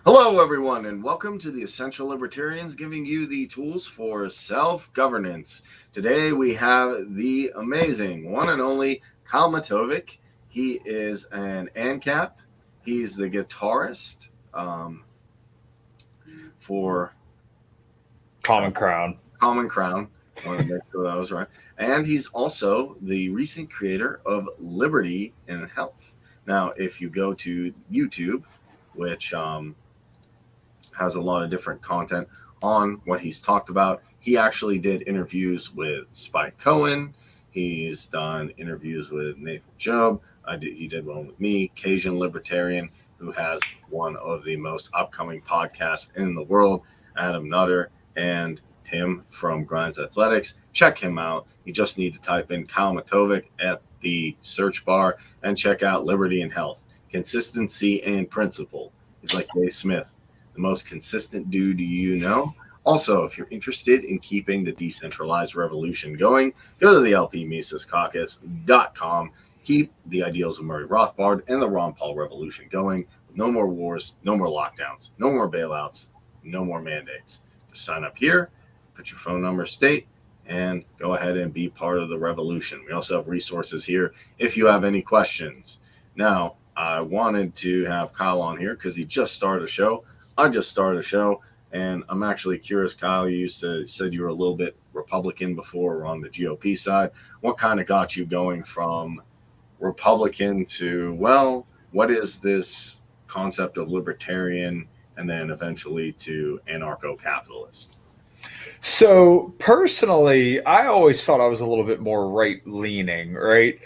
Hello, everyone, and welcome to the Essential Libertarians, giving you the tools for self-governance. Today, we have the amazing one and only Kyle Matovic. He is an ANCAP. He's the guitarist for Common Crown. I want to make sure that was right. And he's also the recent creator of Liberty and Health. Now, if you go to YouTube, which has a lot of different content on what he's talked about. He actually did interviews with Spike Cohen. He's done interviews with Nathan Job. He did one with me, Cajun Libertarian, who has one of the most upcoming podcasts in the world, Adam Nutter, and Tim from Grimes Athletics. Check him out. You just need to type in Kyle Matovic at the search bar and check out Liberty and Health. Consistency and principle. He's like Dave Smith, the most consistent dude you know. Also, if you're interested in keeping the decentralized revolution going, go to the LPMisesCaucus.com. Keep the ideals of Murray Rothbard and the Ron Paul revolution going. No more wars, no more lockdowns, no more bailouts, no more mandates. Just sign up here, put your phone number, state, and go ahead and be part of the revolution. We also have resources here if you have any questions. Now, I wanted to have Kyle on here because he just started a show. I just started a show, and I'm actually curious, Kyle, you said you were a little bit Republican before or on the GOP side. What kind of got you going from Republican to, well, what is this concept of libertarian, and then eventually to anarcho-capitalist? So personally, I always felt I was a little bit more right-leaning, right?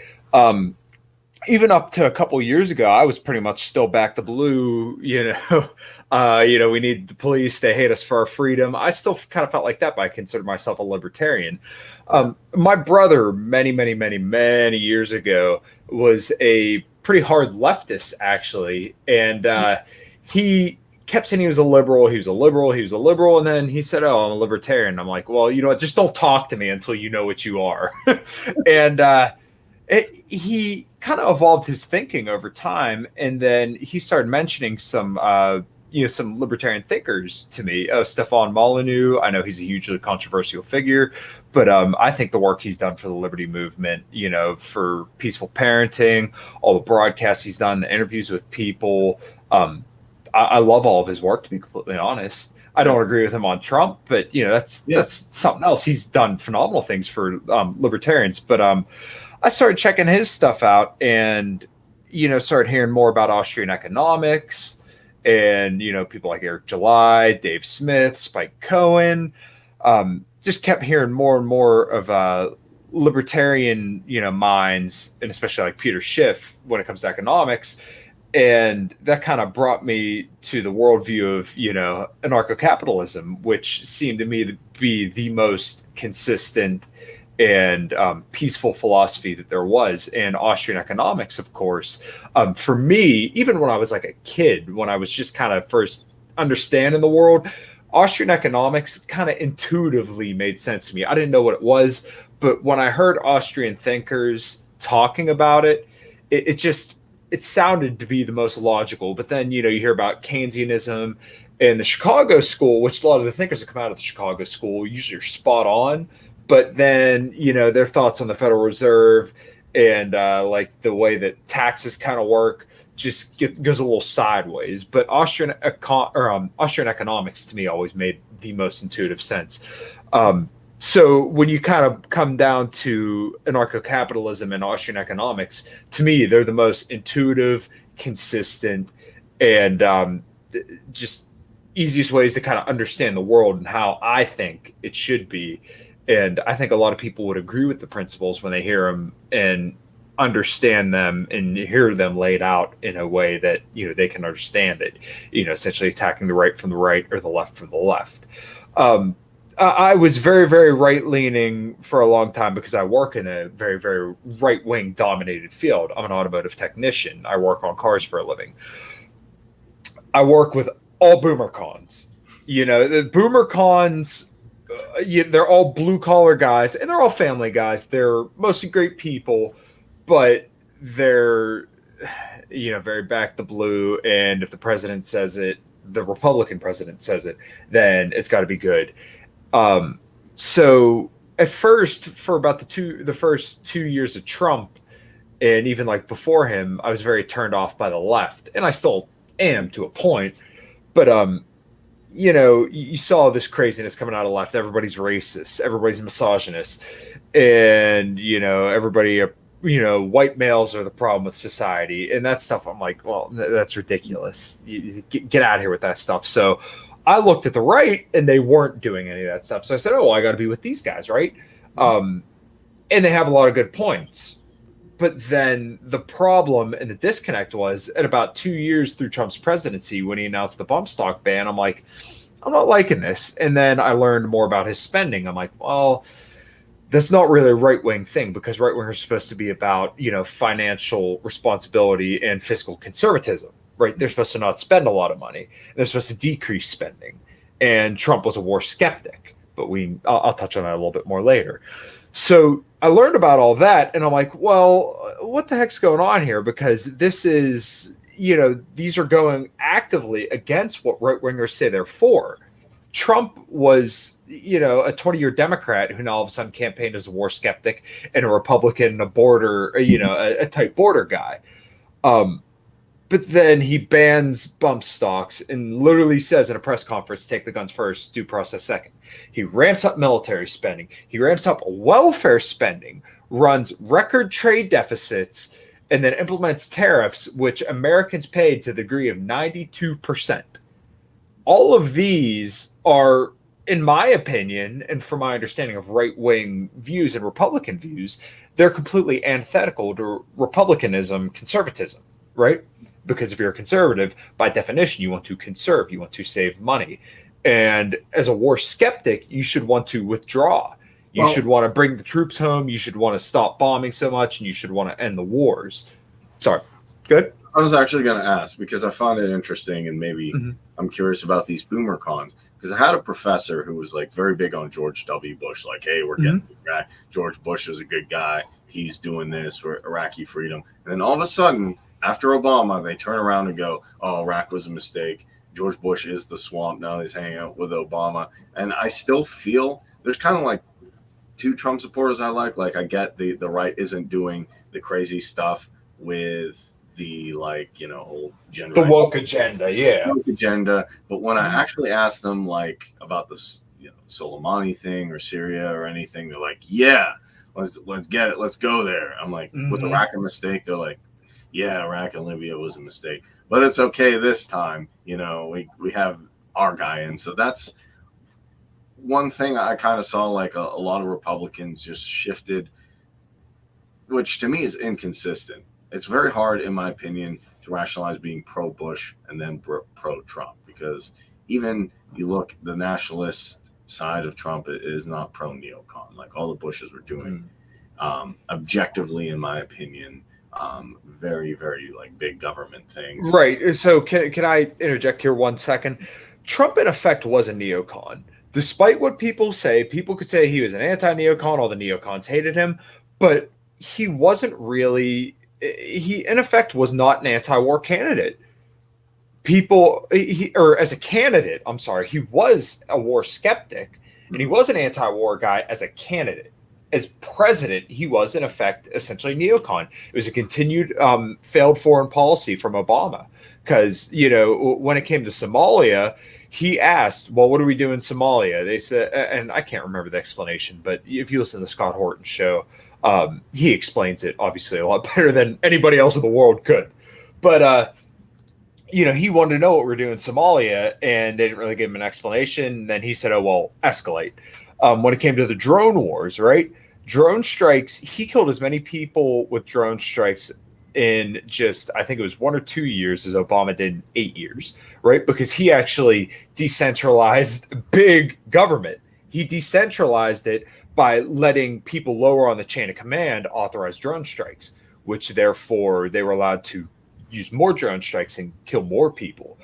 Even up to a couple years ago, I was pretty much still back the blue, we need the police. They hate us for our freedom. I still kind of felt like that, but I consider myself a libertarian. My brother, many, many, many, many years ago, was a pretty hard leftist, actually. And he kept saying he was a liberal. He was a liberal. He was a liberal. And then he said, oh, I'm a libertarian. I'm like, well, you know what? Just don't talk to me until you know what you are. And he kind of evolved his thinking over time, and then he started mentioning some libertarian thinkers to me. Stefan Molyneux, I know he's a hugely controversial figure, but I think the work he's done for the liberty movement, for peaceful parenting, all the broadcasts he's done, the interviews with people, I love all of his work, to be completely honest. I don't agree with him on Trump, but that's something else. He's done phenomenal things for libertarians, but I started checking his stuff out and, started hearing more about Austrian economics and, people like Eric July, Dave Smith, Spike Cohen. Just kept hearing more and more of libertarian, minds, and especially like Peter Schiff when it comes to economics. And that kind of brought me to the worldview of, anarcho-capitalism, which seemed to me to be the most consistent and peaceful philosophy that there was. And Austrian economics, of course, for me, even when I was like a kid, when I was just kind of first understanding the world, Austrian economics kind of intuitively made sense to me. I didn't know what it was, but when I heard Austrian thinkers talking about it, it sounded to be the most logical. But then, you hear about Keynesianism and the Chicago school, which a lot of the thinkers that come out of the Chicago school usually are spot on. But then, their thoughts on the Federal Reserve and like the way that taxes kind of work just goes a little sideways. But Austrian economics to me always made the most intuitive sense. So when you kind of come down to anarcho-capitalism and Austrian economics, to me, they're the most intuitive, consistent, and just easiest ways to kind of understand the world and how I think it should be. And I think a lot of people would agree with the principles when they hear them and understand them and hear them laid out in a way that, they can understand it, essentially attacking the right from the right or the left from the left. I was very, very right-leaning for a long time because I work in a very, very right-wing dominated field. I'm an automotive technician. I work on cars for a living. I work with all boomer cons. The boomer cons, they're all blue-collar guys, and they're all family guys. They're mostly great people, but they're, very back the blue, and if the president says it, the Republican president says it, then it's got to be good. So at first, for about the first 2 years of Trump, and even like before him, I was very turned off by the left, and I still am to a point. But you saw this craziness coming out of the left. Everybody's racist, everybody's misogynist, and everybody, white males are the problem with society, and that stuff. I'm like, well, that's ridiculous. Get out of here with that stuff. So I looked at the right, and they weren't doing any of that stuff. So I said, oh, well, I got to be with these guys, right? And they have a lot of good points. But then the problem and the disconnect was at about 2 years through Trump's presidency, when he announced the bump stock ban, I'm like, I'm not liking this. And then I learned more about his spending. I'm like, well, that's not really a right-wing thing, because right-wingers are supposed to be about, financial responsibility and fiscal conservatism, right? They're supposed to not spend a lot of money. They're supposed to decrease spending. And Trump was a war skeptic, but I'll touch on that a little bit more later. So I learned about all that, and I'm like, well, what the heck's going on here? Because this is, these are going actively against what right-wingers say they're for. Trump was, a 20-year Democrat who now all of a sudden campaigned as a war skeptic and a Republican, a border, a tight border guy. But then he bans bump stocks and literally says in a press conference, take the guns first, due process second. He ramps up military spending. He ramps up welfare spending, runs record trade deficits, and then implements tariffs, which Americans paid to the degree of 92%. All of these are, in my opinion, and from my understanding of right-wing views and Republican views, they're completely antithetical to Republicanism, conservatism, right? Because if you're a conservative, by definition, you want to conserve, you want to save money. And as a war skeptic, you should want to withdraw. You should want to bring the troops home. You should want to stop bombing so much, and you should want to end the wars. Sorry. Good? I was actually going to ask, because I found it interesting, and maybe I'm curious about these boomer cons. Because I had a professor who was like very big on George W. Bush, like, hey, we're getting George Bush is a good guy. He's doing this for Iraqi freedom. And then all of a sudden, after Obama, they turn around and go, oh, Iraq was a mistake. George Bush is the swamp. Now he's hanging out with Obama. And I still feel there's kind of like two Trump supporters I like. Like, I get the right isn't doing the crazy stuff with the, whole gender. The woke agenda, yeah. Woke agenda. But when I actually ask them, like, about this, Soleimani thing or Syria or anything, they're like, yeah, let's get it. Let's go there. I'm like, was Iraq a mistake? They're like, yeah, Iraq and Libya was a mistake, but it's okay this time. We have our guy in. So that's one thing I kind of saw, like a lot of Republicans just shifted, which to me is inconsistent. It's very hard, in my opinion, to rationalize being pro-Bush and then pro-Trump, because even you look, the nationalist side of Trump is not pro-neocon. Like, all the Bushes were doing, objectively, in my opinion, very, very big government things. Right. So can I interject here 1 second? Trump, in effect, was a neocon. Despite what people say, people could say he was an anti-neocon. All the neocons hated him, but he wasn't really. He, in effect, was not an anti-war candidate. As a candidate, I'm sorry, he was a war skeptic, and he was an anti-war guy as a candidate. As president, he was, in effect, essentially neocon. It was a continued failed foreign policy from Obama. Because, when it came to Somalia, he asked, well, what do we do in Somalia? They said, and I can't remember the explanation, but if you listen to the Scott Horton show, he explains it, obviously, a lot better than anybody else in the world could. But, he wanted to know what we're doing in Somalia, and they didn't really give him an explanation. Then he said, oh, well, escalate. When it came to the drone wars, right? Drone strikes, he killed as many people with drone strikes in just, I think it was 1 or 2 years, as Obama did in 8 years, right? Because he actually decentralized big government. He decentralized it by letting people lower on the chain of command authorize drone strikes, which therefore they were allowed to use more drone strikes and kill more people.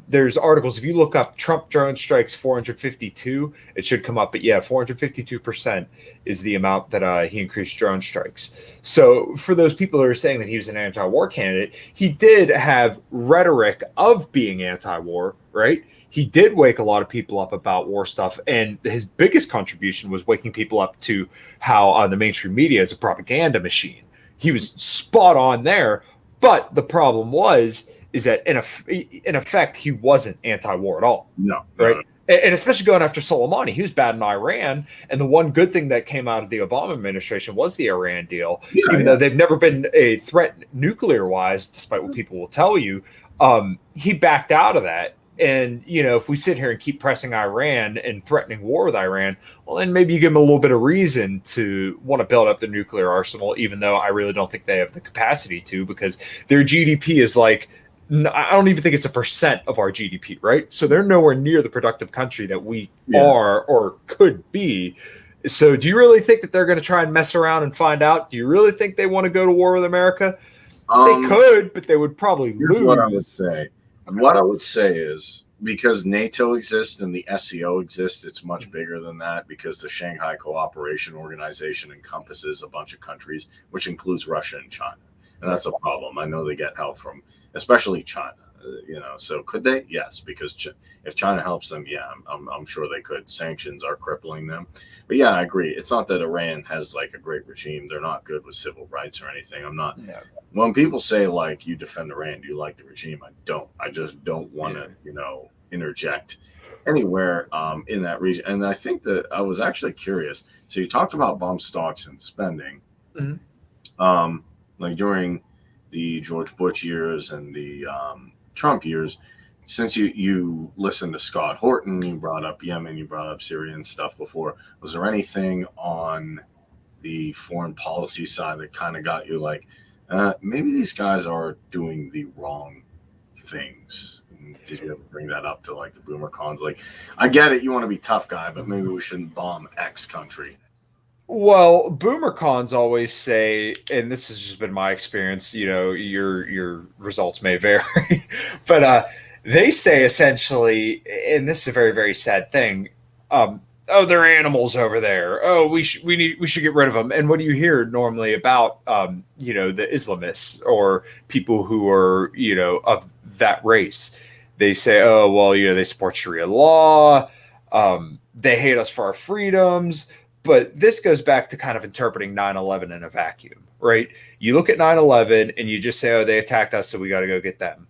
There's articles. If you look up Trump drone strikes 452, it should come up. But yeah, 452% is the amount that he increased drone strikes. So for those people who are saying that he was an anti-war candidate, he did have rhetoric of being anti-war, right? He did wake a lot of people up about war stuff, and his biggest contribution was waking people up to how the mainstream media is a propaganda machine. He was spot on there, but the problem is that in effect he wasn't anti-war at all, No, right? no. And especially going after Soleimani, he was bad in Iran. And the one good thing that came out of the Obama administration was the Iran deal, Yeah, even yeah. though they've never been a threat nuclear-wise, despite what people will tell you. He backed out of that. And, if we sit here and keep pressing Iran and threatening war with Iran, well, then maybe you give them a little bit of reason to want to build up the nuclear arsenal, even though I really don't think they have the capacity to, because their GDP is like, I don't even think it's a percent of our GDP, right? So they're nowhere near the productive country that we are or could be. So do you really think that they're going to try and mess around and find out? Do you really think they want to go to war with America? They could, but they would probably lose. What I would say. Okay. What I would say is, because NATO exists and the SCO exists, it's much bigger than that, because the Shanghai Cooperation Organization encompasses a bunch of countries, which includes Russia and China. And that's a problem. I know they get help from, especially China. So could they? Yes, because if China helps them, yeah, I'm sure they could. Sanctions are crippling them. But yeah, I agree. It's not that Iran has like a great regime. They're not good with civil rights or anything. I'm not. No. When people say like you defend Iran, do you like the regime? I don't. I just don't want to, interject anywhere in that region. And I think that I was actually curious. So you talked about bump stocks and spending, like during the George Bush years and the Trump years. Since you listened to Scott Horton, you brought up Yemen, you brought up Syria and stuff before. Was there anything on the foreign policy side that kind of got you like, maybe these guys are doing the wrong things? Did you ever bring that up to like the boomer cons? Like, I get it, you want to be tough guy, but maybe we shouldn't bomb X country. Well, boomer cons always say, and this has just been my experience, your results may vary, but they say essentially, and this is a very, very sad thing, oh, they're animals over there. Oh, we should get rid of them. And what do you hear normally about, the Islamists or people who are, of that race? They say, oh, well, they support Sharia law. They hate us for our freedoms. But this goes back to kind of interpreting 9/11 in a vacuum, right? You look at 9/11 and you just say, oh, they attacked us, so we got to go get them.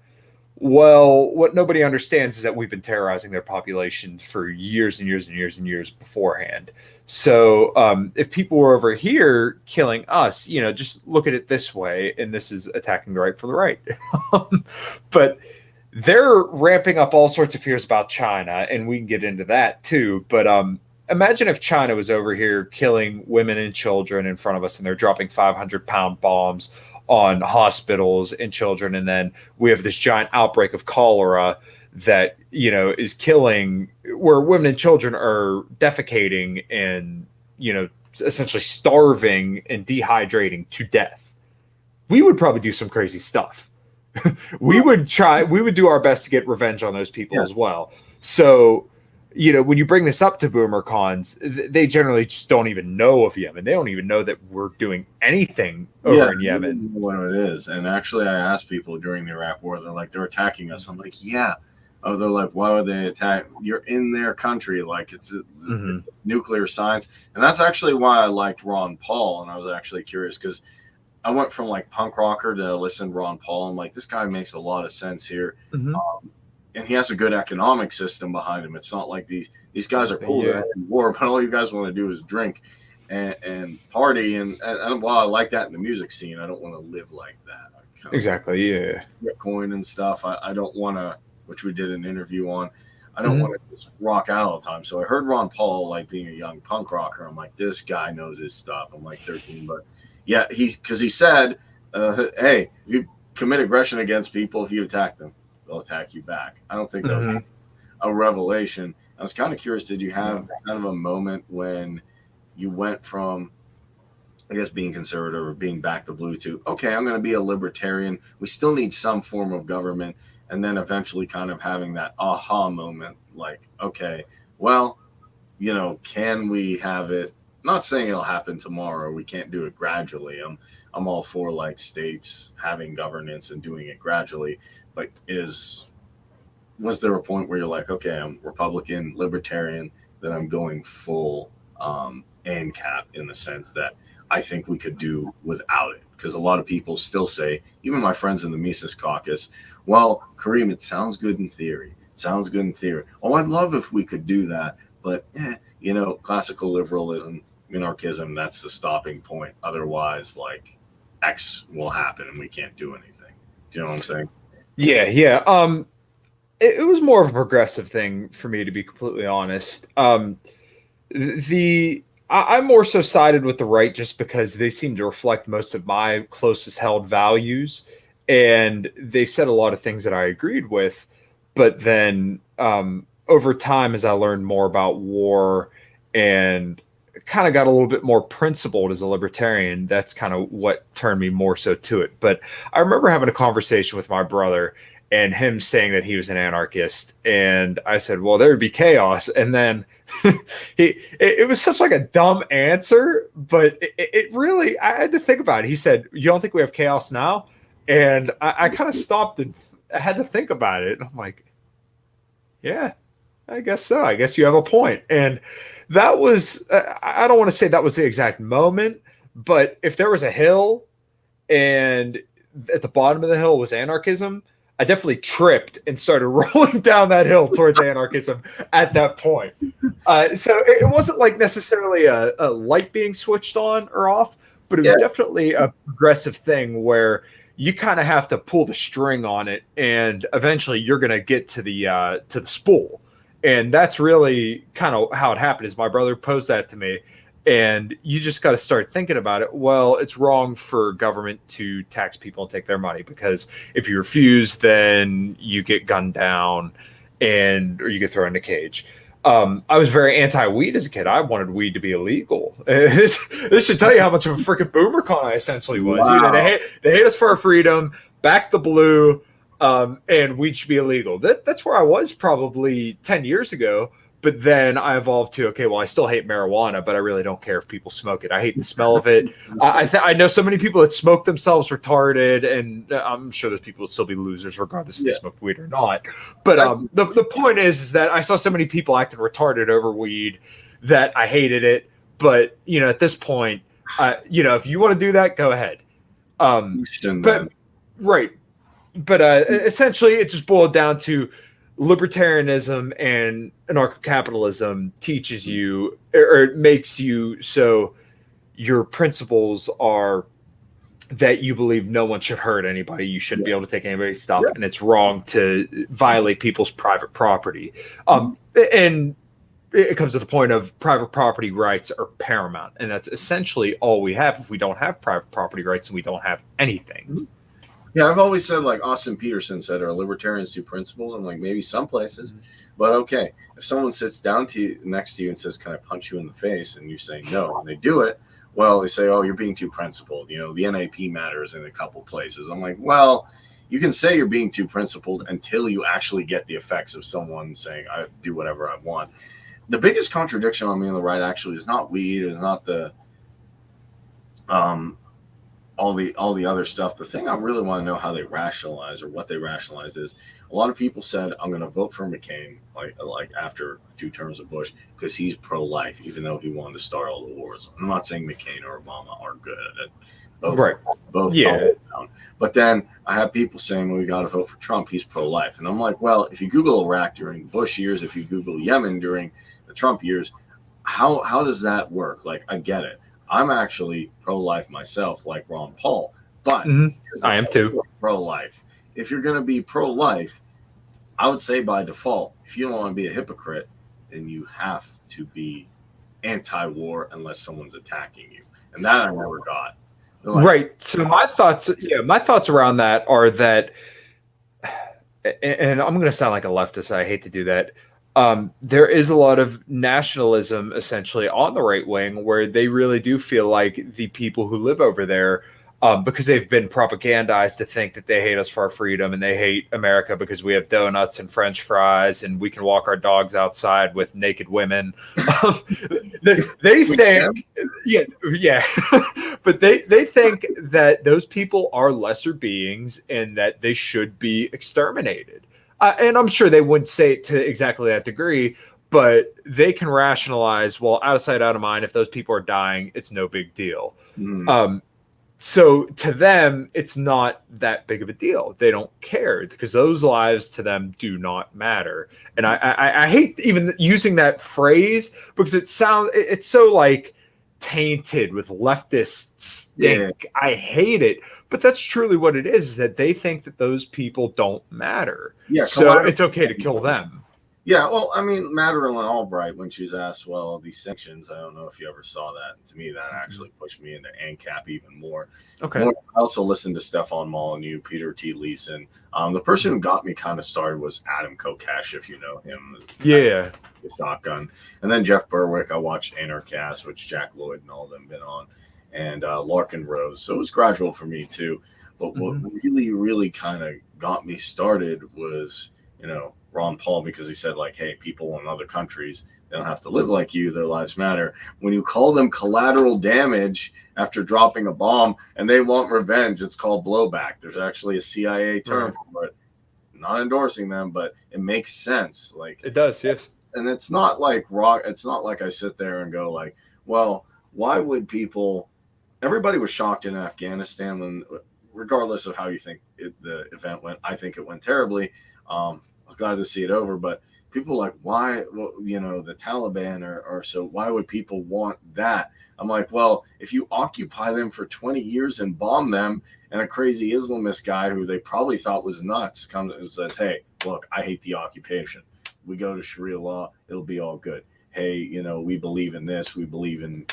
Well, what nobody understands is that we've been terrorizing their population for years and years and years and years beforehand. So if people were over here killing us, just look at it this way, and this is attacking the right for the right. But they're ramping up all sorts of fears about China, and we can get into that too. But imagine if China was over here killing women and children in front of us, and they're dropping 500-pound bombs on hospitals and children, and then we have this giant outbreak of cholera that is killing, where women and children are defecating and essentially starving and dehydrating to death. We would probably do some crazy stuff. we would do our best to get revenge on those people as well. So when you bring this up to boomer cons, they generally just don't even know of Yemen. They don't even know that we're doing anything over in Yemen. What it is. And actually, I asked people during the Iraq War, they're like, they're attacking us. I'm like, yeah. Oh, they're like, why would they attack? You're in their country. Like, it's nuclear science. And that's actually why I liked Ron Paul. And I was actually curious because I went from like punk rocker to listen to Ron Paul. I'm like, this guy makes a lot of sense here. And he has a good economic system behind him. It's not like these guys are cool in war, but all you guys want to do is drink and party. And while I like that in the music scene, I don't want to live like that. Exactly, yeah. Bitcoin and stuff. I don't want to, which we did an interview on, I don't want to just rock out all the time. So I heard Ron Paul, like being a young punk rocker. I'm like, this guy knows his stuff. I'm like 13, but yeah, because he said, hey, you commit aggression against people if you attack them. They'll attack you back. I don't think that was a revelation. I was kind of curious, did you have kind of a moment when you went from, I guess, being conservative or being back to blue to, okay, I'm going to be a libertarian. We still need some form of government. and then eventually kind of having that aha moment, like, okay, well, can we have it? Not saying it'll happen tomorrow. We can't do it gradually. I'm all for like states having governance and doing it gradually, but was there a point where you're like, okay, I'm Republican, Libertarian, then I'm going full ANCAP in the sense that I think we could do without it? Because a lot of people still say, even my friends in the Mises caucus, well, Kareem, it sounds good in theory. It sounds good in theory. Oh, I'd love if we could do that. But, classical liberalism, minarchism, that's the stopping point. Otherwise, like, X will happen and we can't do anything. Do you know what I'm saying? Yeah, yeah. It was more of a progressive thing for me, to be completely honest. I'm more so sided with the right just because they seem to reflect most of my closest held values, and they said a lot of things that I agreed with. But then over time, as I learned more about war and kind of got a little bit more principled as a libertarian, that's kind of what turned me more so to it. But I remember having a conversation with my brother and him saying that he was an anarchist, and I said, well, there would be chaos. And then it was such like a dumb answer, but it really, I had to think about it. He said, you don't think we have chaos now? And I kind of stopped and I had to think about it. And I'm like, yeah, I guess so. I guess you have a point. And that was, I don't want to say that was the exact moment, but if there was a hill and at the bottom of the hill was anarchism, I definitely tripped and started rolling down that hill towards anarchism at that point. So it wasn't like necessarily a light being switched on or off, but it was definitely a progressive thing where you kind of have to pull the string on it, and eventually you're going to get to the spool. And that's really kind of how it happened. Is my brother posed that to me, and you just got to start thinking about it. Well, it's wrong for government to tax people and take their money, because if you refuse, then you get gunned down or you get thrown in a cage. I was very anti-weed as a kid. I wanted weed to be illegal. This should tell you how much of a freaking boomer con I essentially was. Wow. They hate us for our freedom, back the blue, and weed should be illegal. That's where I was probably 10 years ago. But then I evolved to, okay, well, I still hate marijuana, but I really don't care if people smoke it. I hate the smell of it. I know so many people that smoke themselves retarded, and I'm sure those people would still be losers regardless if they smoked weed or not. But the point is that I saw so many people acting retarded over weed that I hated it. But, at this point, if you want to do that, go ahead. Right. But essentially, it just boiled down to libertarianism and anarcho-capitalism teaches you, or it makes you so your principles are that you believe no one should hurt anybody. You shouldn't be able to take anybody's stuff, and it's wrong to violate people's private property. And it comes to the point of private property rights are paramount, and that's essentially all we have. If we don't have private property rights, and we don't have anything. Yeah, I've always said, like Austin Peterson said, are libertarians too principled? And like maybe some places, but okay, if someone sits down to you next to you and says, "Can I punch you in the face?" and you say no, and they do it, well, they say, "Oh, you're being too principled." The NAP matters in a couple places. I'm like, well, you can say you're being too principled until you actually get the effects of someone saying, "I do whatever I want." The biggest contradiction on me on the right actually is not weed, is not the all the other stuff. The thing I really want to know how they rationalize, or what they rationalize, is a lot of people said, I'm going to vote for McCain, like after 2 terms of Bush, because he's pro-life, even though he wanted to start all the wars. I'm not saying McCain or Obama are good at it. Both down. But then I have people saying, well, we got to vote for Trump. He's pro-life. And I'm like, well, if you Google Iraq during the Bush years, if you Google Yemen during the Trump years, how does that work? Like, I get it. I'm actually pro-life myself, like Ron Paul, but I am too pro-life. If you're going to be pro-life, I would say by default, if you don't want to be a hypocrite, then you have to be anti-war unless someone's attacking you, and that I never got. Like, right. So my thoughts around that are that, and I'm going to sound like a leftist. I hate to do that. There is a lot of nationalism essentially on the right wing, where they really do feel like the people who live over there because they've been propagandized to think that they hate us for our freedom and they hate America because we have donuts and French fries and we can walk our dogs outside with naked women. Um, they think, yeah, but they think that those people are lesser beings and that they should be exterminated. And I'm sure they wouldn't say it to exactly that degree, but they can rationalize, well, out of sight, out of mind. If those people are dying, it's no big deal. Mm. So to them, it's not that big of a deal. They don't care because those lives to them do not matter. And I hate even using that phrase because it's so like tainted with leftist stink. Yeah. I hate it, but that's truly what it is that they think that those people don't matter. Yeah, so it's okay to kill them. Yeah, well, I mean, Madeleine Albright, when she's asked, well, these sanctions, I don't know if you ever saw that. And to me, that actually pushed me into ANCAP even more. Okay. I also listened to Stefan Molyneux, Peter T. Leeson. The person who got me kind of started was Adam Kokesh, if you know him. Yeah. The Shotgun. And then Jeff Berwick, I watched Anarchast, which Jack Lloyd and all of them been on, and Larkin Rose. So it was gradual for me, too. But what really, really kind of got me started was, Ron Paul, because he said, like, hey, people in other countries, they don't have to live like you. Their lives matter. When you call them collateral damage after dropping a bomb and they want revenge, it's called blowback. There's actually a CIA term for it. Not endorsing them, but it makes sense. Like, it does, yes. And it's not like rock. It's not like I sit there and go like, well, why would people? Everybody was shocked in Afghanistan when, regardless of how you think the event went, I think it went terribly. I'm glad to see it over, but people are like, why, well, the Taliban are so, why would people want that? I'm like, well, if you occupy them for 20 years and bomb them, and a crazy Islamist guy who they probably thought was nuts comes and says, hey, look, I hate the occupation. We go to Sharia law, it'll be all good. Hey, we believe in this. We believe in,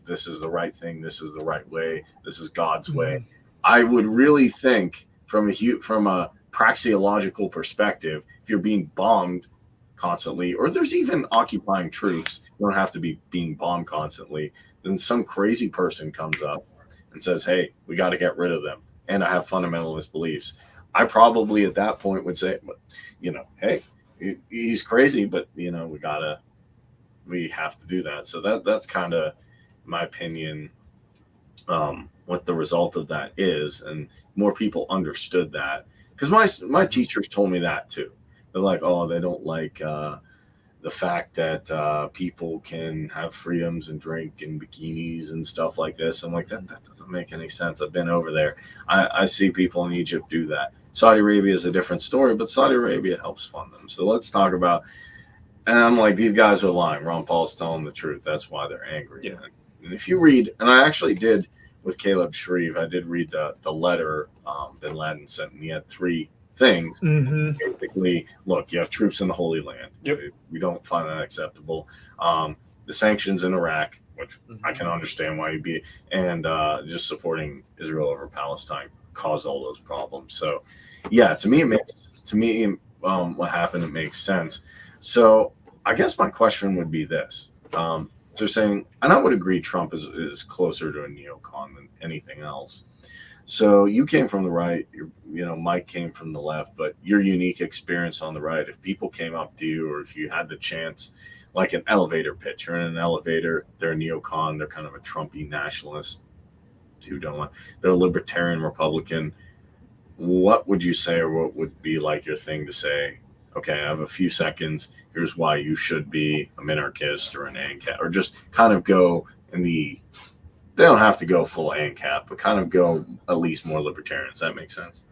this is the right thing. This is the right way. This is God's way. I would really think from a praxeological perspective, if you're being bombed constantly, or there's even occupying troops, you don't have to be being bombed constantly, then some crazy person comes up and says, hey, we got to get rid of them. And I have fundamentalist beliefs. I probably at that point would say, hey, he's crazy, but we have to do that. So that's kind of my opinion, what the result of that is. And more people understood that. Because my teachers told me that too. They're like, oh, they don't like the fact that people can have freedoms and drink in bikinis and stuff like this. I'm like, that doesn't make any sense. I've been over there. I see people in Egypt do that. Saudi Arabia is a different story, but Saudi Arabia helps fund them. So let's talk about, and I'm like, these guys are lying. Ron Paul's telling the truth. That's why they're angry. Yeah. And if you read, and I actually did, with Caleb Shreve, I did read the letter bin Laden sent, and he had 3 things. Basically, look, you have troops in the Holy Land. Yep. We don't find that acceptable. The sanctions in Iraq, which I can understand why you'd be, and just supporting Israel over Palestine caused all those problems. So, yeah, to me, what happened, it makes sense. So, I guess my question would be this. They're saying, and I would agree, Trump is closer to a neocon than anything else. So you came from the right, Mike came from the left, but your unique experience on the right, if people came up to you, or if you had the chance, like an elevator pitch, you're in an elevator, they're a neocon, they're kind of a Trumpy nationalist who don't want, they're a libertarian Republican. What would you say, or what would be like your thing to say? Okay, I have a few seconds. Here's why you should be a minarchist or an ANCAP, or just kind of go in the, they don't have to go full ANCAP, but kind of go at least more libertarian. Does that make sense?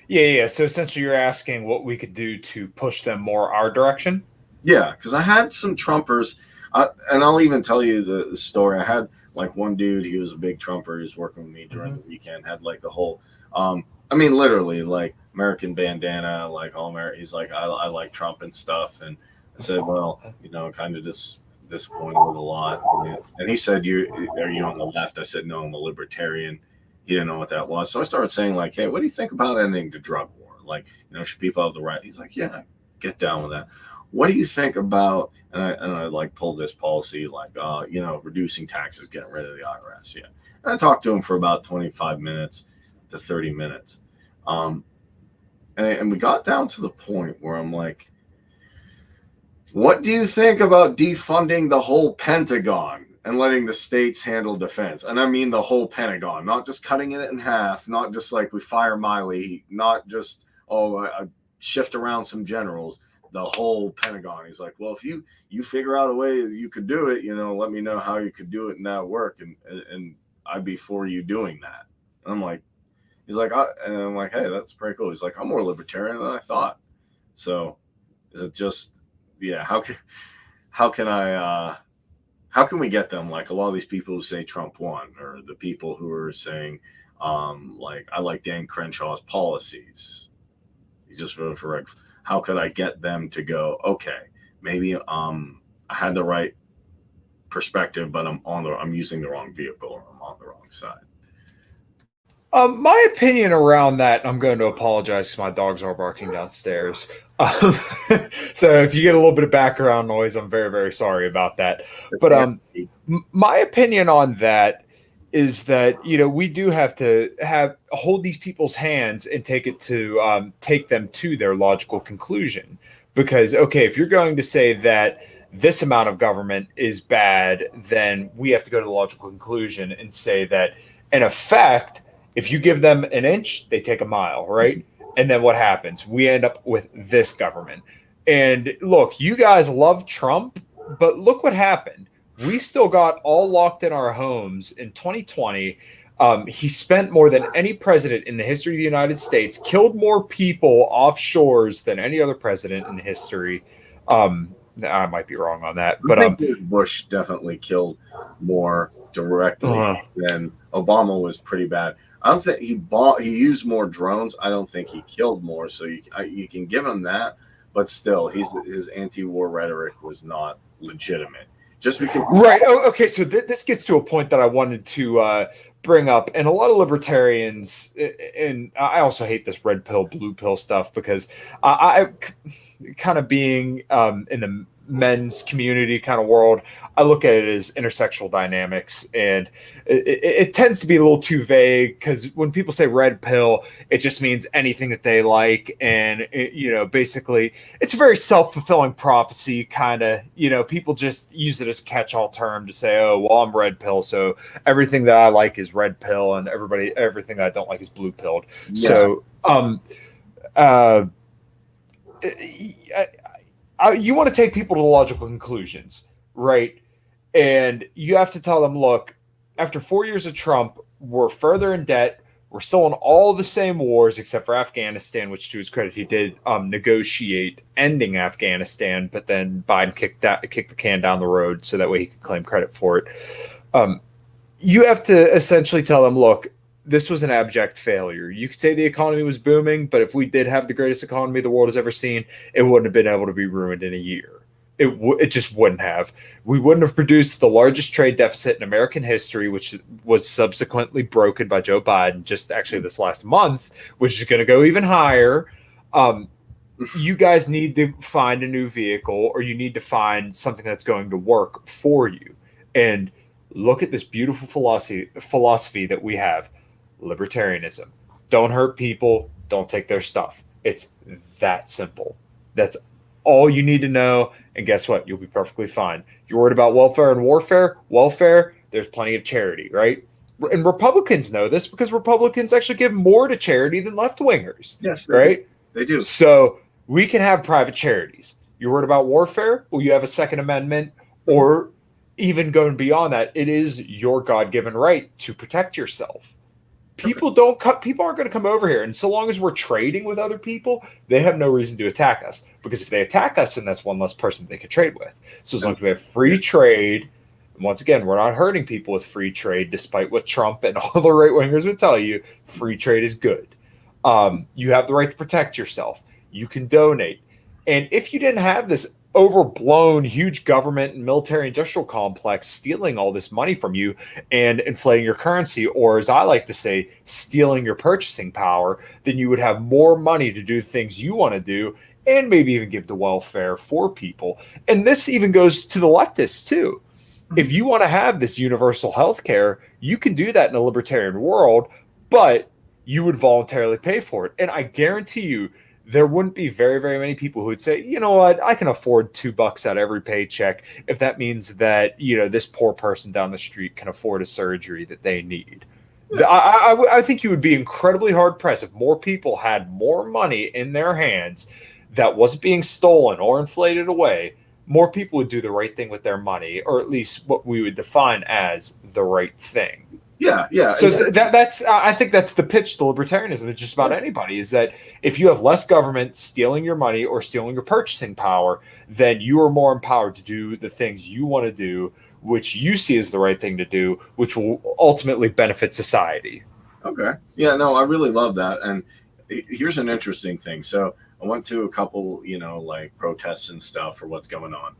Yeah. So essentially you're asking what we could do to push them more our direction? Yeah, because I had some Trumpers, and I'll even tell you the story. I had like one dude, he was a big Trumper. He was working with me during the weekend, had like the whole, literally like American bandana, like all American. He's like, I like Trump and stuff. And I said, well, kind of disappointed with a lot. And he said, are you on the left? I said, no, I'm a libertarian. He didn't know what that was. So I started saying like, hey, what do you think about ending the drug war? Like, should people have the right? He's like, yeah, get down with that. what do you think about, and I like pull this policy, like, reducing taxes, getting rid of the IRS. Yeah. And I talked to him for about 25 minutes to 30 minutes. And we got down to the point where I'm like, what do you think about defunding the whole Pentagon and letting the states handle defense? And I mean the whole Pentagon, not just cutting it in half, not just like we fire Miley, not just, shift around some generals, the whole Pentagon. He's like, well, if you figure out a way you could do it, let me know how you could do it and that work. And I'd be for you doing that. And I'm like, he's like, and I'm like, hey, that's pretty cool. He's like, I'm more libertarian than I thought. So is it just, yeah, how can we get them, like a lot of these people who say Trump won, or the people who are saying, like, I like Dan Crenshaw's policies, he just voted for Rick. How could I get them to go, okay, maybe I had the right perspective, but I'm using the wrong vehicle, or I'm on the wrong side? My opinion around that, I'm going to apologize because my dogs are barking downstairs. Um, so if you get a little bit of background noise, I'm very, very sorry about that. But my opinion on that is that we do have to hold these people's hands and take them to their logical conclusion. Because okay, if you're going to say that this amount of government is bad, then we have to go to the logical conclusion and say that in effect, if you give them an inch, they take a mile, right? And then what happens? We end up with this government. And look, you guys love Trump, but look what happened. We still got all locked in our homes in 2020. He spent more than any president in the history of the United States, killed more people offshores than any other president in history. I might be wrong on that, but I think Bush definitely killed more directly than Obama was pretty bad. I don't think he used more drones. I don't think he killed more. So you can give him that, but still, his anti-war rhetoric was not legitimate. Just because, right? Oh, okay. So this gets to a point that I wanted to bring up, and a lot of libertarians, and I also hate this red pill, blue pill stuff because I kind of being in the men's community kind of world, I look at it as intersexual dynamics, and it tends to be a little too vague because when people say red pill, it just means anything that they like, and basically it's a very self-fulfilling prophecy kind of. People just use it as a catch-all term to say, oh well, I'm red pill, so everything that I like is red pill, and everything that I don't like is blue pilled. Yeah. So you want to take people to logical conclusions, right? And you have to tell them, look, after 4 years of Trump, we're further in debt. We're still in all the same wars except for Afghanistan, which to his credit, he did negotiate ending Afghanistan, but then Biden kicked the can down the road so that way he could claim credit for it. You have to essentially tell them, look, this was an abject failure. You could say the economy was booming, but if we did have the greatest economy the world has ever seen, it wouldn't have been able to be ruined in a year. It just wouldn't have. We wouldn't have produced the largest trade deficit in American history, which was subsequently broken by Joe Biden just actually this last month, which is going to go even higher. You guys need to find a new vehicle, or you need to find something that's going to work for you. And look at this beautiful philosophy that we have. Libertarianism. Don't hurt people. Don't take their stuff. It's that simple. That's all you need to know. And guess what? You'll be perfectly fine. You're worried about welfare and warfare? Welfare, there's plenty of charity, right? And Republicans know this because Republicans actually give more to charity than left-wingers. Yes, right? They do. So we can have private charities. You're worried about warfare? Well, you have a Second Amendment, or even going beyond that, it is your God-given right to protect yourself. People aren't going to come over here, and so long as we're trading with other people, they have no reason to attack us. Because if they attack us, then that's one less person they can trade with. So as long as we have free trade, and once again, we're not hurting people with free trade, despite what Trump and all the right wingers would tell you. Free trade is good. You have the right to protect yourself. You can donate, and if you didn't have this overblown huge government and military industrial complex stealing all this money from you and inflating your currency, or as I like to say, stealing your purchasing power, then you would have more money to do things you want to do, and maybe even give to welfare for people. And this even goes to the leftists too. If you want to have this universal health care, you can do that in a libertarian world, but you would voluntarily pay for it. And I guarantee you, there wouldn't be very, very many people who would say, you know what, I can afford $2 out of every paycheck if that means that, this poor person down the street can afford a surgery that they need. Yeah. I think you would be incredibly hard pressed if more people had more money in their hands that wasn't being stolen or inflated away. More people would do the right thing with their money, or at least what we would define as the right thing. Yeah. So that's I think that's the pitch to libertarianism. It's just about anybody is that if you have less government stealing your money or stealing your purchasing power, then you are more empowered to do the things you want to do, which you see as the right thing to do, which will ultimately benefit society. Okay. Yeah, no, I really love that. And here's an interesting thing. So I went to a couple, like protests and stuff for what's going on.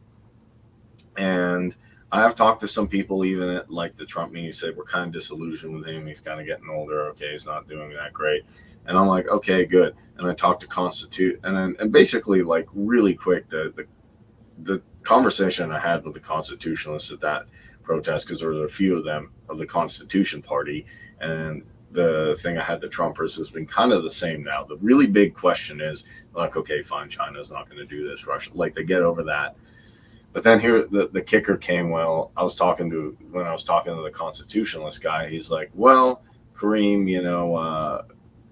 And I have talked to some people, even at like the Trump meeting, said we're kind of disillusioned with him. He's kind of getting older. Okay, he's not doing that great. And I'm like, okay, good. And I talked to and basically, like, really quick, the conversation I had with the constitutionalists at that protest, because there were a few of them of the Constitution Party, and the thing I had the Trumpers has been kind of the same now. The really big question is like, okay, fine, China's not going to do this. Russia, like, they get over that. But then here, the kicker came. Well, when I was talking to the constitutionalist guy, he's like, well, Kareem,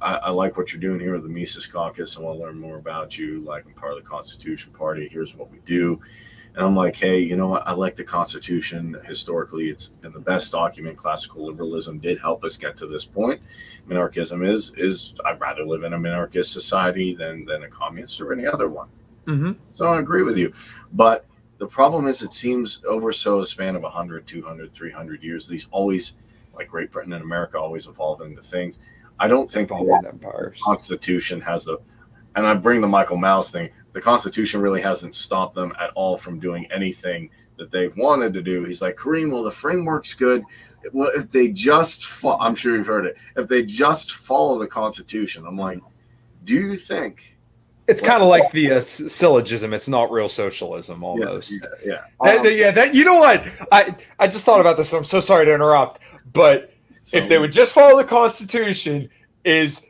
I like what you're doing here with the Mises Caucus. I want to learn more about you. Like, I'm part of the Constitution Party. Here's what we do. And I'm like, hey, you know what? I like the Constitution. Historically, it's been the best document. Classical liberalism did help us get to this point. Minarchism is I'd rather live in a minarchist society than a communist or any other one. Mm-hmm. So I agree with you. But the problem is, it seems over a span of 100, 200, 300 years, these always, like Great Britain and America, always evolve into things. I don't think the Constitution has and I bring the Michael Mouse thing, the Constitution really hasn't stopped them at all from doing anything that they've wanted to do. He's like, Kareem, well, the framework's good. Well, if they just, I'm sure you've heard it, if they just follow the Constitution. I'm like, do you think? It's kind of like the syllogism. It's not real socialism, almost. Yeah. You know what? I just thought about this. I'm so sorry to interrupt, but if they would just follow the Constitution, it's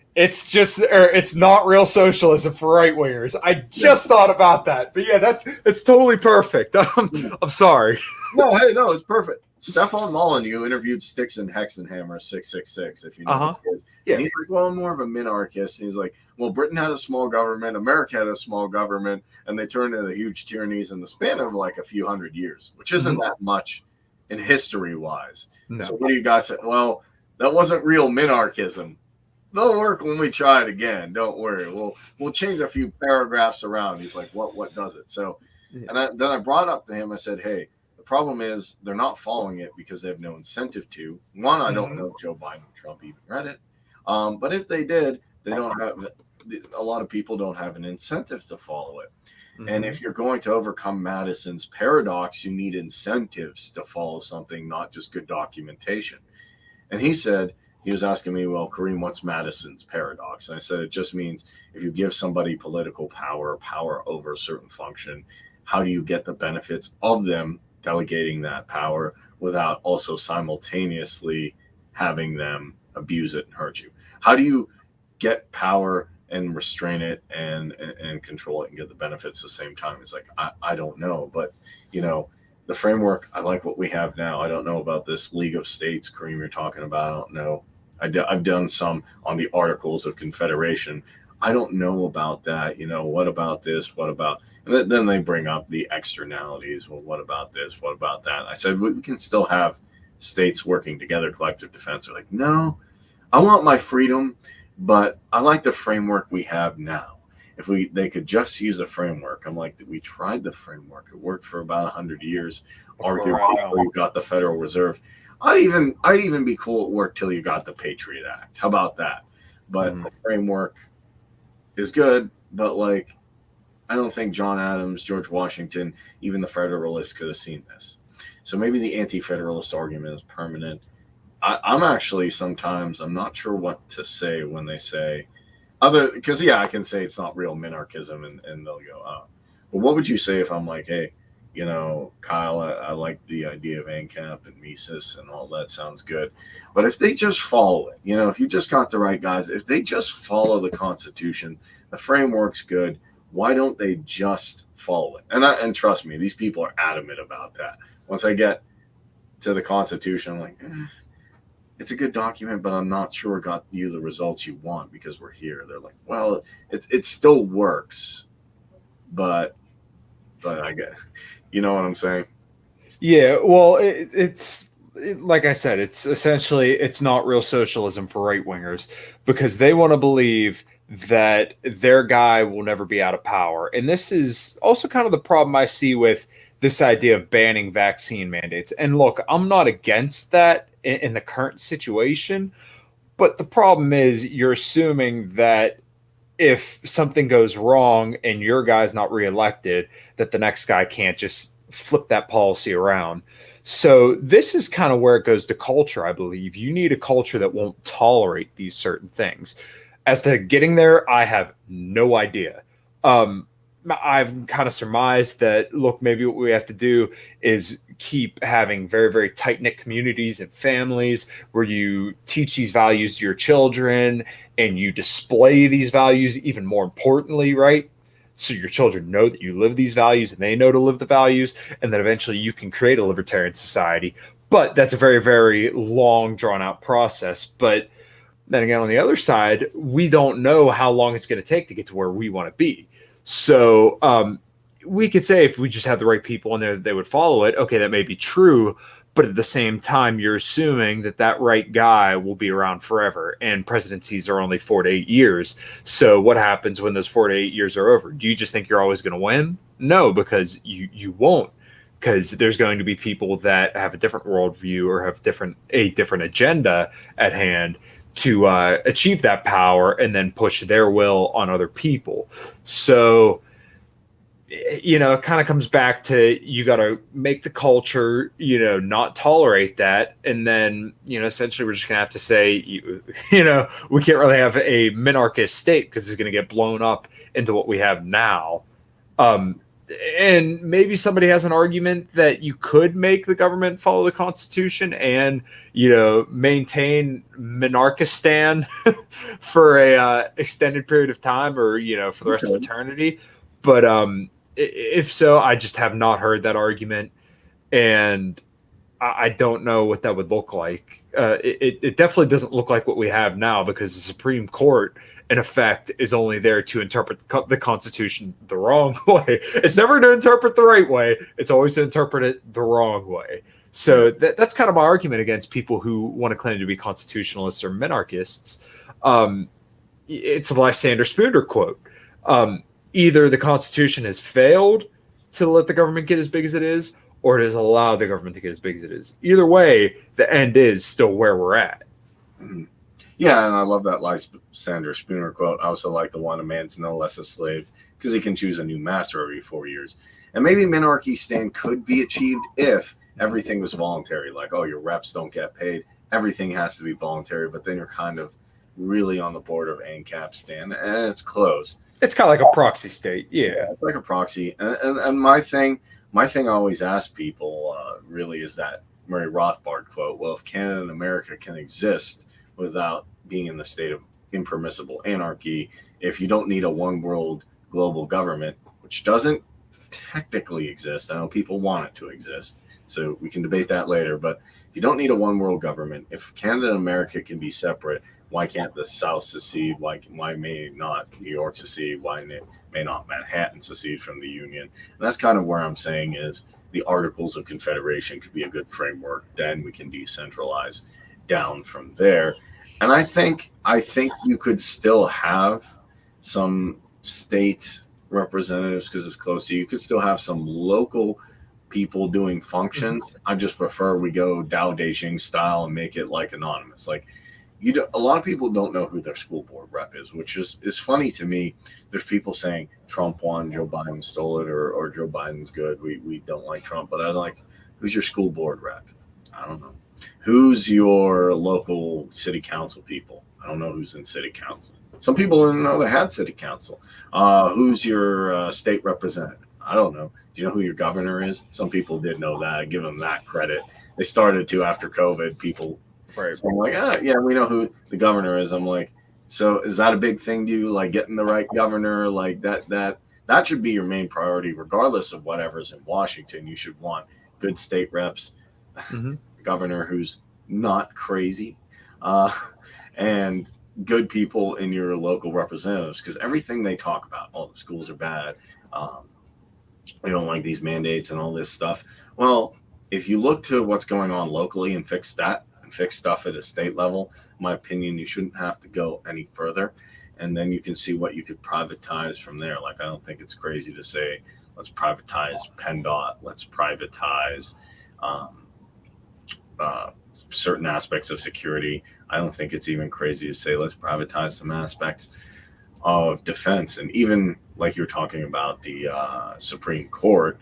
not real socialism for right wingers. I just thought about that, but yeah, it's totally perfect. I'm sorry. No, it's perfect. Stefan Molyneux interviewed Sticks and Hexenhammer 666, if you know who it is. Yeah. And he's like, well, I'm more of a minarchist. And he's like, well, Britain had a small government, America had a small government, and they turned into huge tyrannies in the span of like a few hundred years, which isn't that much in history-wise. No. So what do you guys say? Well, that wasn't real minarchism. They'll work when we try it again. Don't worry. We'll change a few paragraphs around. He's like, what does it? So, and then I brought up to him, I said, hey, problem is they're not following it because they have no incentive to. One, I don't know if Joe Biden and Trump even read it. But if they did, they don't have, a lot of people don't have an incentive to follow it. Mm-hmm. And if you're going to overcome Madison's paradox, you need incentives to follow something, not just good documentation. And he was asking me, well, Kareem, what's Madison's paradox? And I said, it just means if you give somebody political power over a certain function, how do you get the benefits of them delegating that power without also simultaneously having them abuse it and hurt you? How do you get power and restrain it and control it and get the benefits at the same time? It's like, I don't know. But, the framework, I like what we have now. I don't know about this League of States, Kareem, you're talking about. I don't know. I've done some on the Articles of Confederation. I don't know about that. What about this? What about, and then they bring up the externalities. Well, what about this? What about that? I said, we can still have states working together, collective defense. They're like, no, I want my freedom, but I like the framework we have now. If they could just use the framework. I'm like, we tried the framework. It worked for about 100 years. Arguably, until you got the Federal Reserve. I'd even be cool at work till you got the Patriot Act. How about that? But the framework is good, but like, I don't think John Adams, George Washington, even the Federalists could have seen this. So maybe the anti-Federalist argument is permanent. I'm actually sometimes, I'm not sure what to say when they say, Other because yeah, I can say it's not real minarchism, and they'll go, oh. But what would you say if I'm like, hey, Kyle, I like the idea of ANCAP and Mises and all that sounds good, but if they just follow it, if you just got the right guys, if they just follow the Constitution, the framework's good. Why don't they just follow it? And trust me, these people are adamant about that. Once I get to the Constitution, I'm like, it's a good document, but I'm not sure it got you the results you want because we're here. They're like, well, it still works, but I get, you know what I'm saying? Yeah, well, like I said, it's not real socialism for right wingers because they want to believe that their guy will never be out of power. And this is also kind of the problem I see with this idea of banning vaccine mandates. And look, I'm not against that in the current situation, but the problem is you're assuming that if something goes wrong and your guy's not reelected, that the next guy can't just flip that policy around. So this is kind of where it goes to culture, I believe. You need a culture that won't tolerate these certain things. As to getting there, I have no idea. I've kind of surmised that, look, maybe what we have to do is keep having very, very tight knit communities and families where you teach these values to your children and you display these values, even more importantly, right? So your children know that you live these values and they know to live the values. And then eventually you can create a libertarian society. But that's a very, very long, drawn out process. But then again, on the other side, we don't know how long it's going to take to get to where we want to be. So we could say if we just have the right people in there, they would follow it. Okay, that may be true. But at the same time, you're assuming that that right guy will be around forever. And presidencies are only 4 to 8 years. So what happens when those 4 to 8 years are over? Do you just think you're always going to win? No, because you won't. Because there's going to be people that have a different worldview or have a different agenda at hand to achieve that power and then push their will on other people. So, it kind of comes back to you got to make the culture, not tolerate that. And then, essentially we're just going to have to say, we can't really have a minarchist state because it's going to get blown up into what we have now. And maybe somebody has an argument that you could make the government follow the Constitution and, maintain monarchistan for a extended period of time or, for the rest of eternity. But if so, I just have not heard that argument. And I don't know what that would look like. It definitely doesn't look like what we have now because the Supreme Court, in effect, is only there to interpret the Constitution the wrong way. It's never to interpret the right way. It's always to interpret it the wrong way. So that's kind of my argument against people who want to claim to be constitutionalists or minarchists. It's the Lysander Spooner quote. Either the Constitution has failed to let the government get as big as it is, or it has allowed the government to get as big as it is. Either way, the end is still where we're at. Mm-hmm. Yeah, and I love that Lysander Spooner quote. I also like the one, a man's no less a slave because he can choose a new master every 4 years. And maybe minarchistan could be achieved if everything was voluntary, like, oh, your reps don't get paid. Everything has to be voluntary, but then you're kind of really on the border of ANCAP stand, and it's close. It's kind of like a proxy state. Yeah, it's like a proxy. And my thing I always ask people really is that Murray Rothbard quote, well, if Canada and America can exist without being in the state of impermissible anarchy, if you don't need a one world global government, which doesn't technically exist, I know people want it to exist, so we can debate that later, but if you don't need a one world government, if Canada and America can be separate, why can't the South secede? Why may not New York secede? Why may not Manhattan secede from the Union? And that's kind of where I'm saying is the Articles of Confederation could be a good framework. Then we can decentralize down from there. And I think you could still have some state representatives because it's close to you. You could still have some local people doing functions. I just prefer we go Dao Beijing style and make it like anonymous. Like, a lot of people don't know who their school board rep is, which is funny to me. There's people saying Trump won, Joe Biden stole it, or Joe Biden's good. We don't like Trump, but I like, who's your school board rep? I don't know. Who's your local city council people? I don't know who's in city council. Some people didn't know they had city council. Who's your state representative? I don't know. Do you know who your governor is? Some people did know that. I give them that credit. They started to after COVID. People, Right. so I'm like, yeah, we know who the governor is. I'm like, so is that a big thing to you? Like getting the right governor, like that should be your main priority, regardless of whatever's in Washington. You should want good state reps, Mm-hmm. governor who's not crazy, uh, and good people in your local representatives, because everything they talk about, all the schools are bad, we don't like these mandates and all this stuff. Well, if you look to what's going on locally and fix that and fix stuff at a state level, in my opinion, you shouldn't have to go any further. And then you can see what you could privatize from there. Like, I don't think it's crazy to say, let's privatize PennDOT, let's privatize um, certain aspects of security. I don't think it's even crazy to say, let's privatize some aspects of defense. And even like you're talking about the Supreme Court,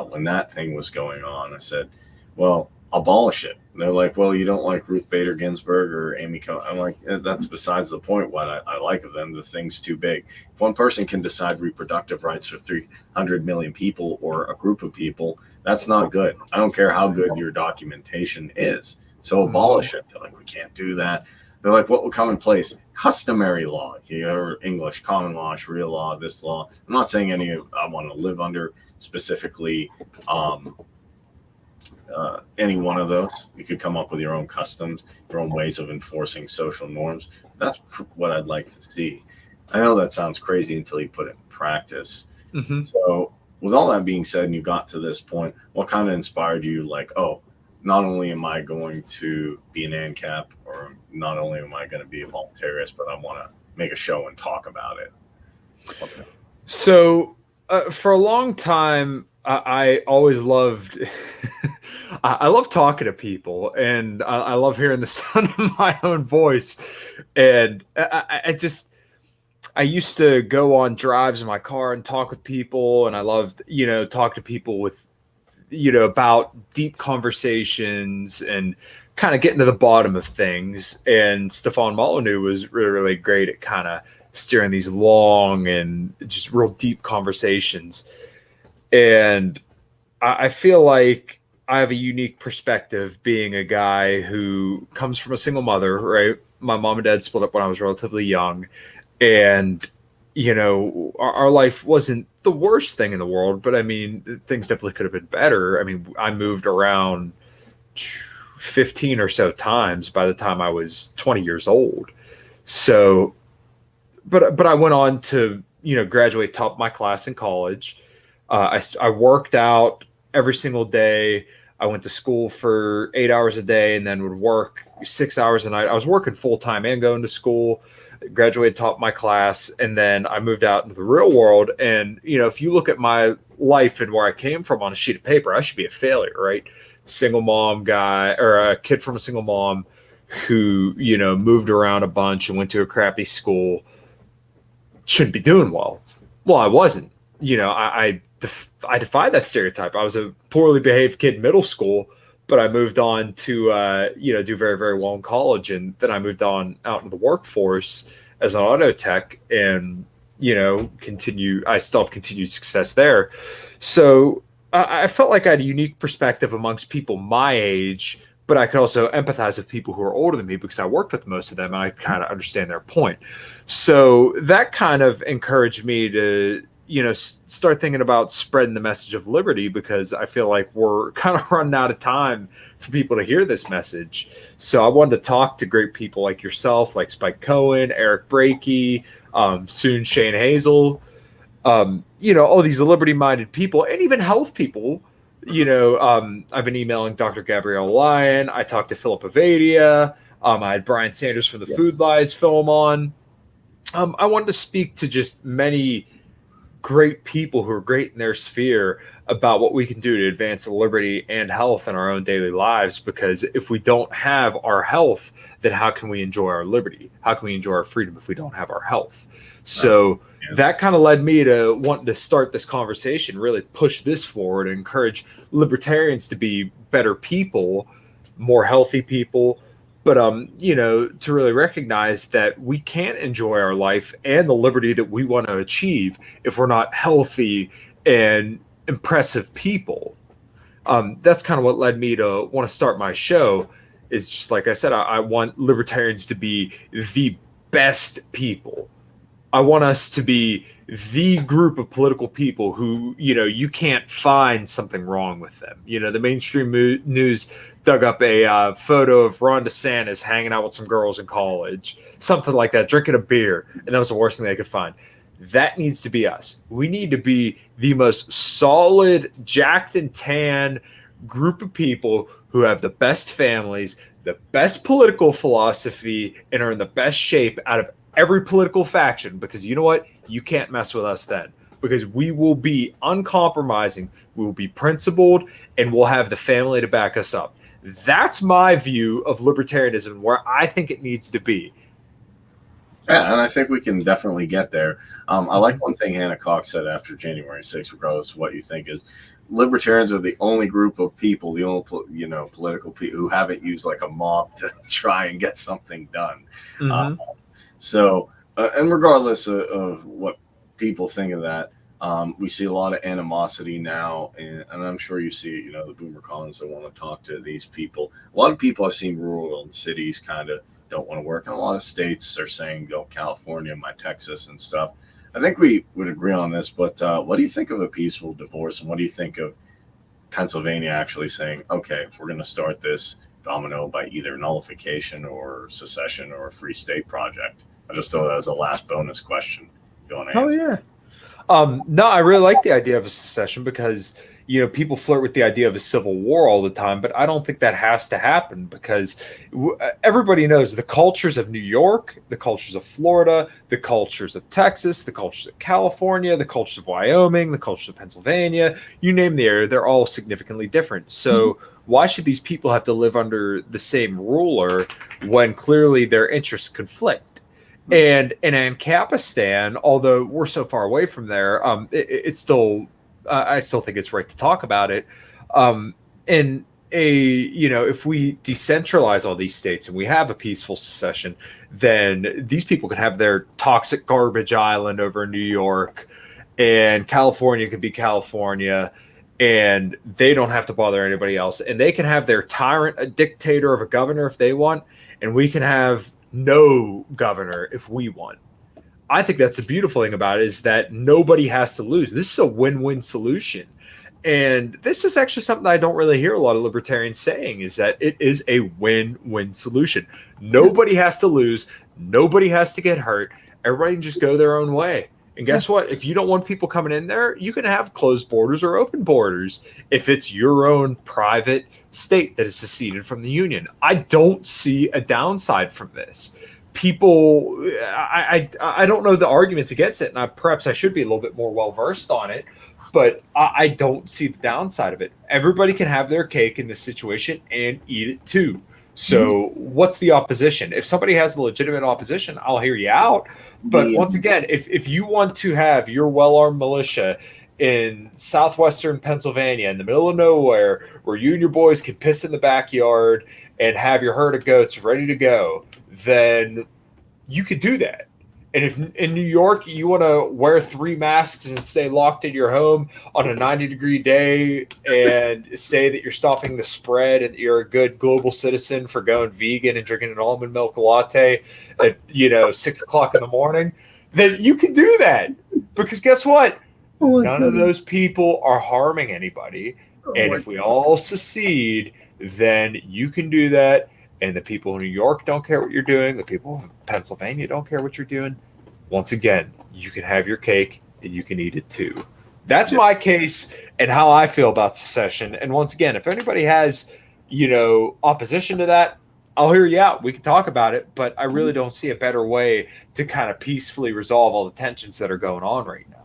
when that thing was going on, I said, well, abolish it. And they're like, well, you don't like Ruth Bader Ginsburg or Amy Coney. I'm like, that's besides the point. What I like of them, the thing's too big. If one person can decide reproductive rights for 300 million people or a group of people, that's not good. I don't care how good your documentation is. So abolish it. They're like, we can't do that. They're like, what will come in place? Customary law, English, common law, Sharia law, this law. I'm not saying any of I want to live under specifically any one of those. You could come up with your own customs, your own ways of enforcing social norms. That's what I'd like to see. I know that sounds crazy until you put it in practice. Mm-hmm. So, with all that being said, and you got to this point, what kind of inspired you? Like, oh, not only am I going to be an ANCAP, or not only am I going to be a voluntarist, but I want to make a show and talk about it. Okay. So, for a long time, I always loved. I love talking to people, and I love hearing the sound of my own voice. And I used to go on drives in my car and talk with people, and I loved, talk to people with, about deep conversations and kind of getting to the bottom of things. And Stefan Molyneux was really, really great at kind of steering these long and just real deep conversations. And I feel like I have a unique perspective being a guy who comes from a single mother, right? My mom and dad split up when I was relatively young. And, our life wasn't the worst thing in the world, but I mean, things definitely could have been better. I mean, I moved around 15 or so times by the time I was 20 years old. So, but I went on to, graduate top my class in college. I worked out every single day. I went to school for 8 hours a day and then would work 6 hours a night. I was working full time and going to school, graduated top my class. And then I moved out into the real world. And, if you look at my life and where I came from on a sheet of paper, I should be a failure, right? Single mom guy, or a kid from a single mom who, moved around a bunch and went to a crappy school, shouldn't be doing well. Well, I wasn't. I defied that stereotype. I was a poorly behaved kid in middle school, but I moved on to do very, very well in college, and then I moved on out in the workforce as an auto tech, and I still have continued success there. So I felt like I had a unique perspective amongst people my age, but I could also empathize with people who are older than me because I worked with most of them and I kind of understand their point. So that kind of encouraged me to start thinking about spreading the message of liberty, because I feel like we're kind of running out of time for people to hear this message. So I wanted to talk to great people like yourself, like Spike Cohen, Eric Brakey, soon Shane Hazel, all these liberty-minded people, and even health people. I've been emailing Dr. Gabrielle Lyon. I talked to Philip Avadia. I had Brian Sanders from the Food Lies film on. I wanted to speak to just many great people who are great in their sphere about what we can do to advance liberty and health in our own daily lives. Because if we don't have our health, then how can we enjoy our liberty? How can we enjoy our freedom if we don't have our health? So that kind of led me to wanting to start this conversation, really push this forward, and encourage libertarians to be better people, more healthy people, But to really recognize that we can't enjoy our life and the liberty that we want to achieve if we're not healthy and impressive people. That's kind of what led me to want to start my show. Is just like I said, I want libertarians to be the best people. I want us to be the group of political people who, you can't find something wrong with them. The mainstream news dug up a photo of Ron DeSantis hanging out with some girls in college, something like that, drinking a beer, and that was the worst thing they could find. That needs to be us. We need to be the most solid, jacked and tan group of people who have the best families, the best political philosophy, and are in the best shape out of every political faction, because you know what? You can't mess with us then, because we will be uncompromising, we will be principled, and we'll have the family to back us up. That's my view of libertarianism, where I think it needs to be. Yeah, and I think we can definitely get there. I like one thing Hannah Cox said after January 6th, regardless of what you think, is libertarians are the only group of people, the only political people who haven't used like a mob to try and get something done. Mm-hmm. And regardless of what people think of that, we see a lot of animosity now, and I'm sure you see, the boomer colonists that want to talk to these people. A lot of people I've seen rural and cities kind of don't want to work, and a lot of states are saying, go California, my Texas and stuff. I think we would agree on this, but what do you think of a peaceful divorce, and what do you think of Pennsylvania actually saying, okay, we're going to start this domino by either nullification or secession or a free state project? I just thought that was a last bonus question. If you want to answer. Yeah. No, I really like the idea of a secession because, people flirt with the idea of a civil war all the time, but I don't think that has to happen because everybody knows the cultures of New York, the cultures of Florida, the cultures of Texas, the cultures of California, the cultures of Wyoming, the cultures of Pennsylvania, you name the area, they're all significantly different. So why should these people have to live under the same ruler when clearly their interests conflict? And in Ancapistan, although we're so far away from there, it's still, I still think it's right to talk about it. And if we decentralize all these states and we have a peaceful secession, then these people can have their toxic garbage island over in New York, and California could be California, and they don't have to bother anybody else. And they can have their tyrant, a dictator of a governor if they want, and we can have no governor if we want. I think that's the beautiful thing about it, is that nobody has to lose. This is a win-win solution. And this is actually something that I don't really hear a lot of libertarians saying, is that it is a win-win solution. Nobody has to lose. Nobody has to get hurt. Everybody can just go their own way. And guess what? If you don't want people coming in there, you can have closed borders or open borders if it's your own private state that is seceded from the union. I don't see a downside from this. People, I don't know the arguments against it, and perhaps I should be a little bit more well-versed on it, but I don't see the downside of it. Everybody can have their cake in this situation and eat it too. So what's the opposition? If somebody has a legitimate opposition, I'll hear you out. But once again, if you want to have your well-armed militia in southwestern Pennsylvania in the middle of nowhere where you and your boys can piss in the backyard and have your herd of goats ready to go, then you could do that. And if in New York you want to wear 3 masks and stay locked in your home on a 90-degree day and say that you're stopping the spread and you're a good global citizen for going vegan and drinking an almond milk latte at 6 o'clock in the morning, then you can do that. Because guess what? None of those people are harming anybody. And if we all secede, then you can do that. And the people in New York don't care what you're doing. The people of Pennsylvania don't care what you're doing. Once again, you can have your cake and you can eat it too. That's my case and how I feel about secession. And once again, if anybody has, opposition to that, I'll hear you out. We can talk about it, but I really don't see a better way to kind of peacefully resolve all the tensions that are going on right now.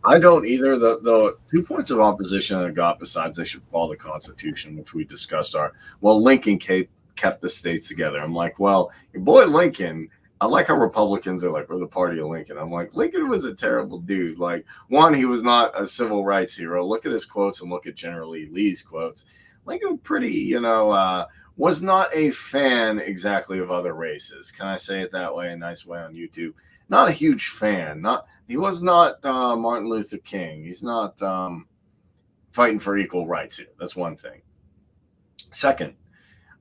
I don't either. The 2 points of opposition I got, besides they should follow the Constitution, which we discussed, are, well, Lincoln kept the states together. I'm like, well, your boy Lincoln, I like how Republicans are like, we're the party of Lincoln. I'm like, Lincoln was a terrible dude. Like, one, he was not a civil rights hero. Look at his quotes and look at General Lee's quotes. Lincoln pretty, was not a fan exactly of other races. Can I say it that way? A nice way on YouTube. Not a huge fan. He was not Martin Luther King. He's not fighting for equal rights here. That's one thing. Second,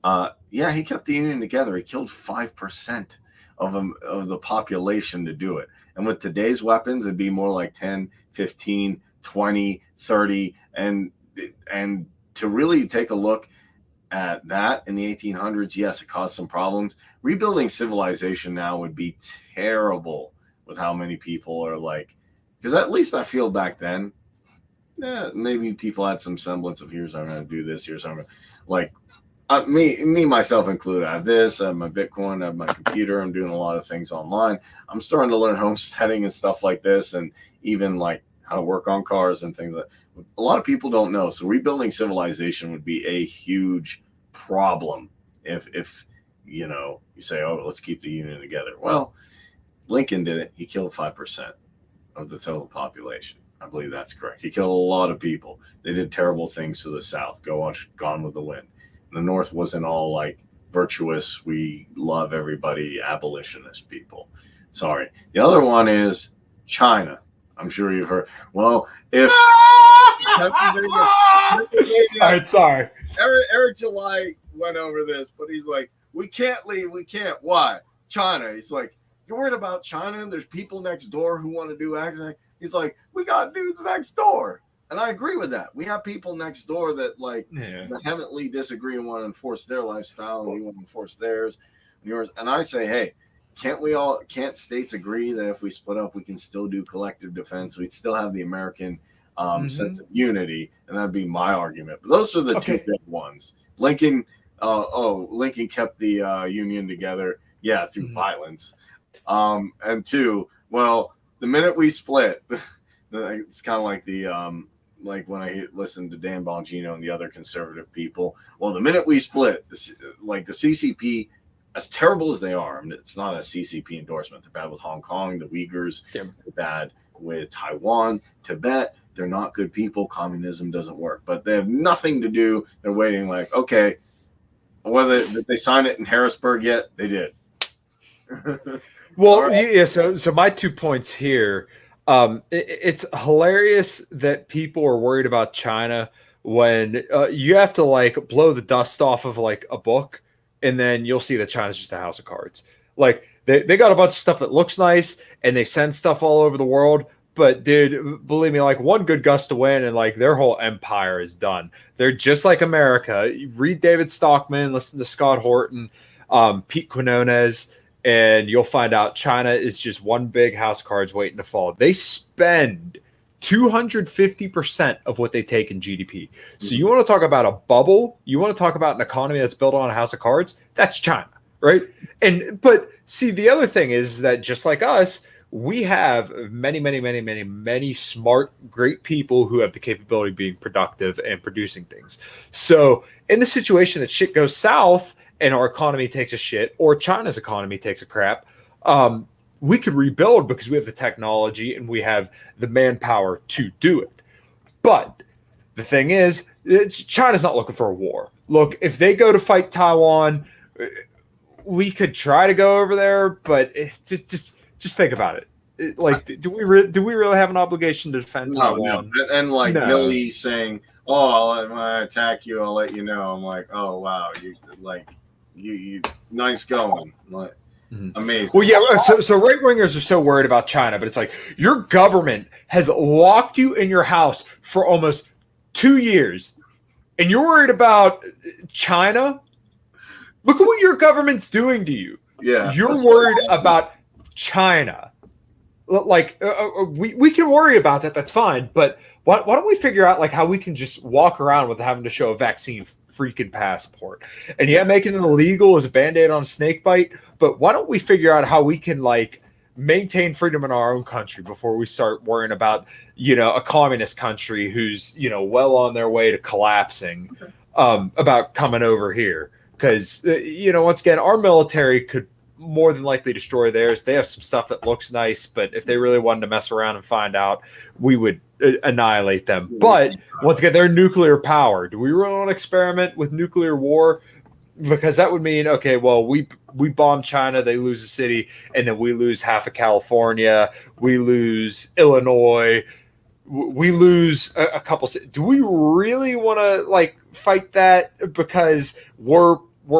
yeah, he kept the Union together. He killed 5% of the population to do it. And with today's weapons, it'd be more like 10, 15, 20, 30. And to really take a look at that in the 1800s, yes, it caused some problems. Rebuilding civilization now would be terrible with how many people are like, because at least I feel back then, maybe people had some semblance of here's how I'm going to do this, here's how I'm going to, like, me myself included. I have this, I have my Bitcoin, I have my computer. I'm doing a lot of things online. I'm starting to learn homesteading and stuff like this, and even like how to work on cars and things like that. A lot of people don't know. So rebuilding civilization would be a huge problem if you say, oh, let's keep the Union together. Well, Lincoln did it. He killed 5% of the total population. I believe that's correct. He killed a lot of people. They did terrible things to the South. Go watch Gone with the Wind. The North wasn't all like virtuous, we love everybody, abolitionist people. Sorry. The other one is China. I'm sure you've heard. Well, if All right, sorry. Eric July went over this, but he's like, we can't leave. We can't. Why? China. He's like, you're worried about China? There's people next door who want to do accent. He's like, we got dudes next door. And I agree with that. We have people next door that vehemently disagree and want to enforce their lifestyle, and we want to enforce theirs and yours. And I say, hey, can't states agree that if we split up, we can still do collective defense? We'd still have the American sense of unity, and that'd be my argument. But those are the two big ones. Lincoln kept the Union together, through violence. And two, well, the minute we split, it's kind of like the like when I listened to Dan Bongino and the other conservative people. Well, the minute we split, like the CCP, as terrible as they are, I mean, it's not a CCP endorsement. They're bad with Hong Kong, the Uyghurs. They're bad with Taiwan, Tibet. They're not good people. Communism doesn't work. But they have nothing to do. They're waiting like, okay, whether they sign it in Harrisburg yet, they did. Well, yeah, so my 2 points here. It's hilarious that people are worried about China when you have to like blow the dust off of like a book, and then you'll see that China's just a house of cards. Like they got a bunch of stuff that looks nice, and they send stuff all over the world. But dude, believe me, like one good gust of wind and like their whole empire is done. They're just like America. You read David Stockman, listen to Scott Horton, Pete Quinones, and you'll find out China is just one big house of cards waiting to fall. They spend 250% of what they take in GDP. So you want to talk about a bubble? You want to talk about an economy that's built on a house of cards? That's China, right? But see, the other thing is that just like us, we have many smart, great people who have the capability of being productive and producing things. So in the situation that shit goes south and our economy takes a shit, or China's economy takes a crap, we could rebuild because we have the technology and we have the manpower to do it. But the thing is, China's not looking for a war. Look, if they go to fight Taiwan, we could try to go over there, but just think about it. Like, do we really have an obligation to defend Taiwan? No. And like Millie saying, "Oh, when I attack you, I'll let you know." I'm like, "Oh wow, you nice going." Like, amazing. Well, yeah. So right wingers are so worried about China, but it's like your government has locked you in your house for almost 2 years, and you're worried about China. Look at what your government's doing to you. Yeah, you're worried about China. Like we can worry about that. That's fine. But why don't we figure out like how we can just walk around without having to show a vaccine freaking passport? And yeah, making it illegal is a band-aid on a snake bite. But why don't we figure out how we can like maintain freedom in our own country before we start worrying about a communist country who's well on their way to collapsing about coming over here? Because once again, our military could more than likely destroy theirs. They have some stuff that looks nice, but if they really wanted to mess around and find out, we would annihilate them. But once again, they're nuclear power. Do we really want to experiment with nuclear war? because that would mean, okay, well, we bomb China, they lose a city, and then we lose half of California, we lose Illinois, we lose a couple. Do we really want to like fight that? Because we're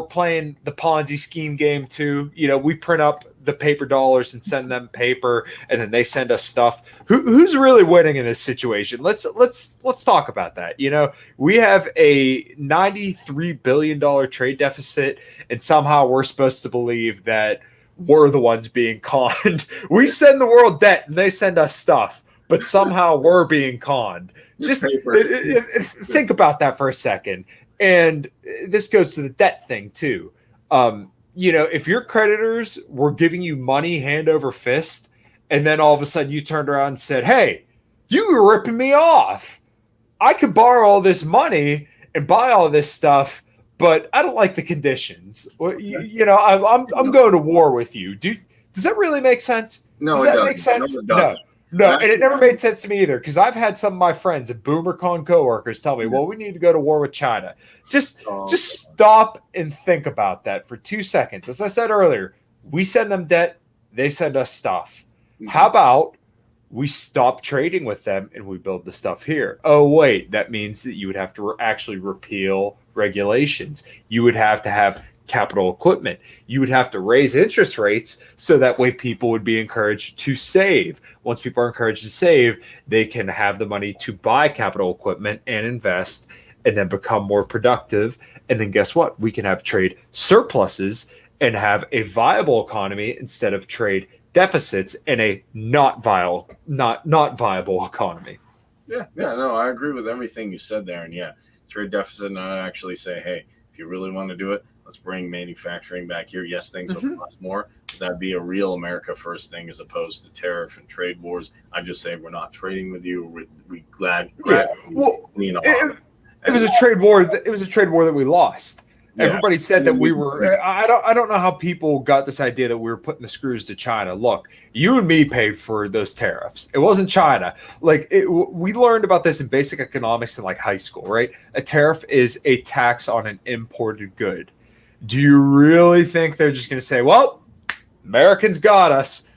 playing the Ponzi scheme game too. You know, we print up the paper dollars and send them paper, and then they send us stuff. Who's really winning in this situation? Let's talk about that. You know, we have a $93 billion trade deficit, and somehow we're supposed to believe that we're the ones being conned. We send the world debt, and they send us stuff, but somehow we're being conned. Just think about that for a second. And this goes to the debt thing too. You know, if your creditors were giving you money hand over fist, and then all of a sudden you turned around and said, "Hey, you were ripping me off. I could borrow all this money and buy all this stuff, but I don't like the conditions. You know, I'm going to war with you." Does that really make sense? No, Does it that doesn't. make sense? No, it doesn't. No, and it never made sense to me either, because I've had some of my friends and BoomerCon coworkers tell me, "Well, we need to go to war with China." Just stop and think about that for 2 seconds. As I said earlier, we send them debt, they send us stuff. How about we stop trading with them and we build the stuff here? Oh, wait, that means that you would have to actually repeal regulations. You would have to have capital equipment. You would have to raise interest rates so that way people would be encouraged to save. Once people are encouraged to save, they can have the money to buy capital equipment and invest and then become more productive. And then guess what? We can have trade surpluses and have a viable economy instead of trade deficits and a not viable economy. Yeah, no, I agree with everything you said there. And yeah, trade deficit, and I actually say, hey, if you really want to do it, let's bring manufacturing back here. Yes, things will cost more, but that'd be a real America first thing as opposed to tariff and trade wars. I just say we're not trading with you. We glad. Well, it was a trade war. It was a trade war that we lost. Yeah. Everybody said that we were. I don't know how people got this idea that we were putting the screws to China. Look, you and me paid for those tariffs. It wasn't China. Like we learned about this in basic economics in like high school, right? A tariff is a tax on an imported good. Do you really think they're just going to say, "Well, Americans got us.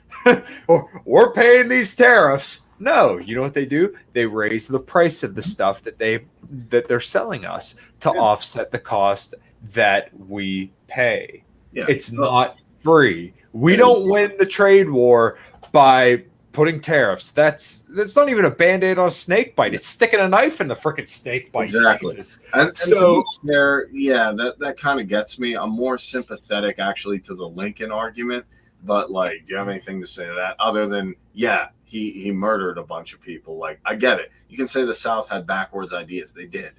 We're paying these tariffs"? No, you know what they do? They raise the price of the stuff that they're selling us to offset the cost that we pay. Yeah. It's not free. We don't win the trade war by putting tariffs. That's not even a band-aid on a snake bite. It's sticking a knife in the freaking snake bite. Exactly. And so there, yeah, that kind of gets me. I'm more sympathetic actually to the Lincoln argument. But like, do you have anything to say to that other than, yeah, he murdered a bunch of people? Like, I get it. You can say the South had backwards ideas. They did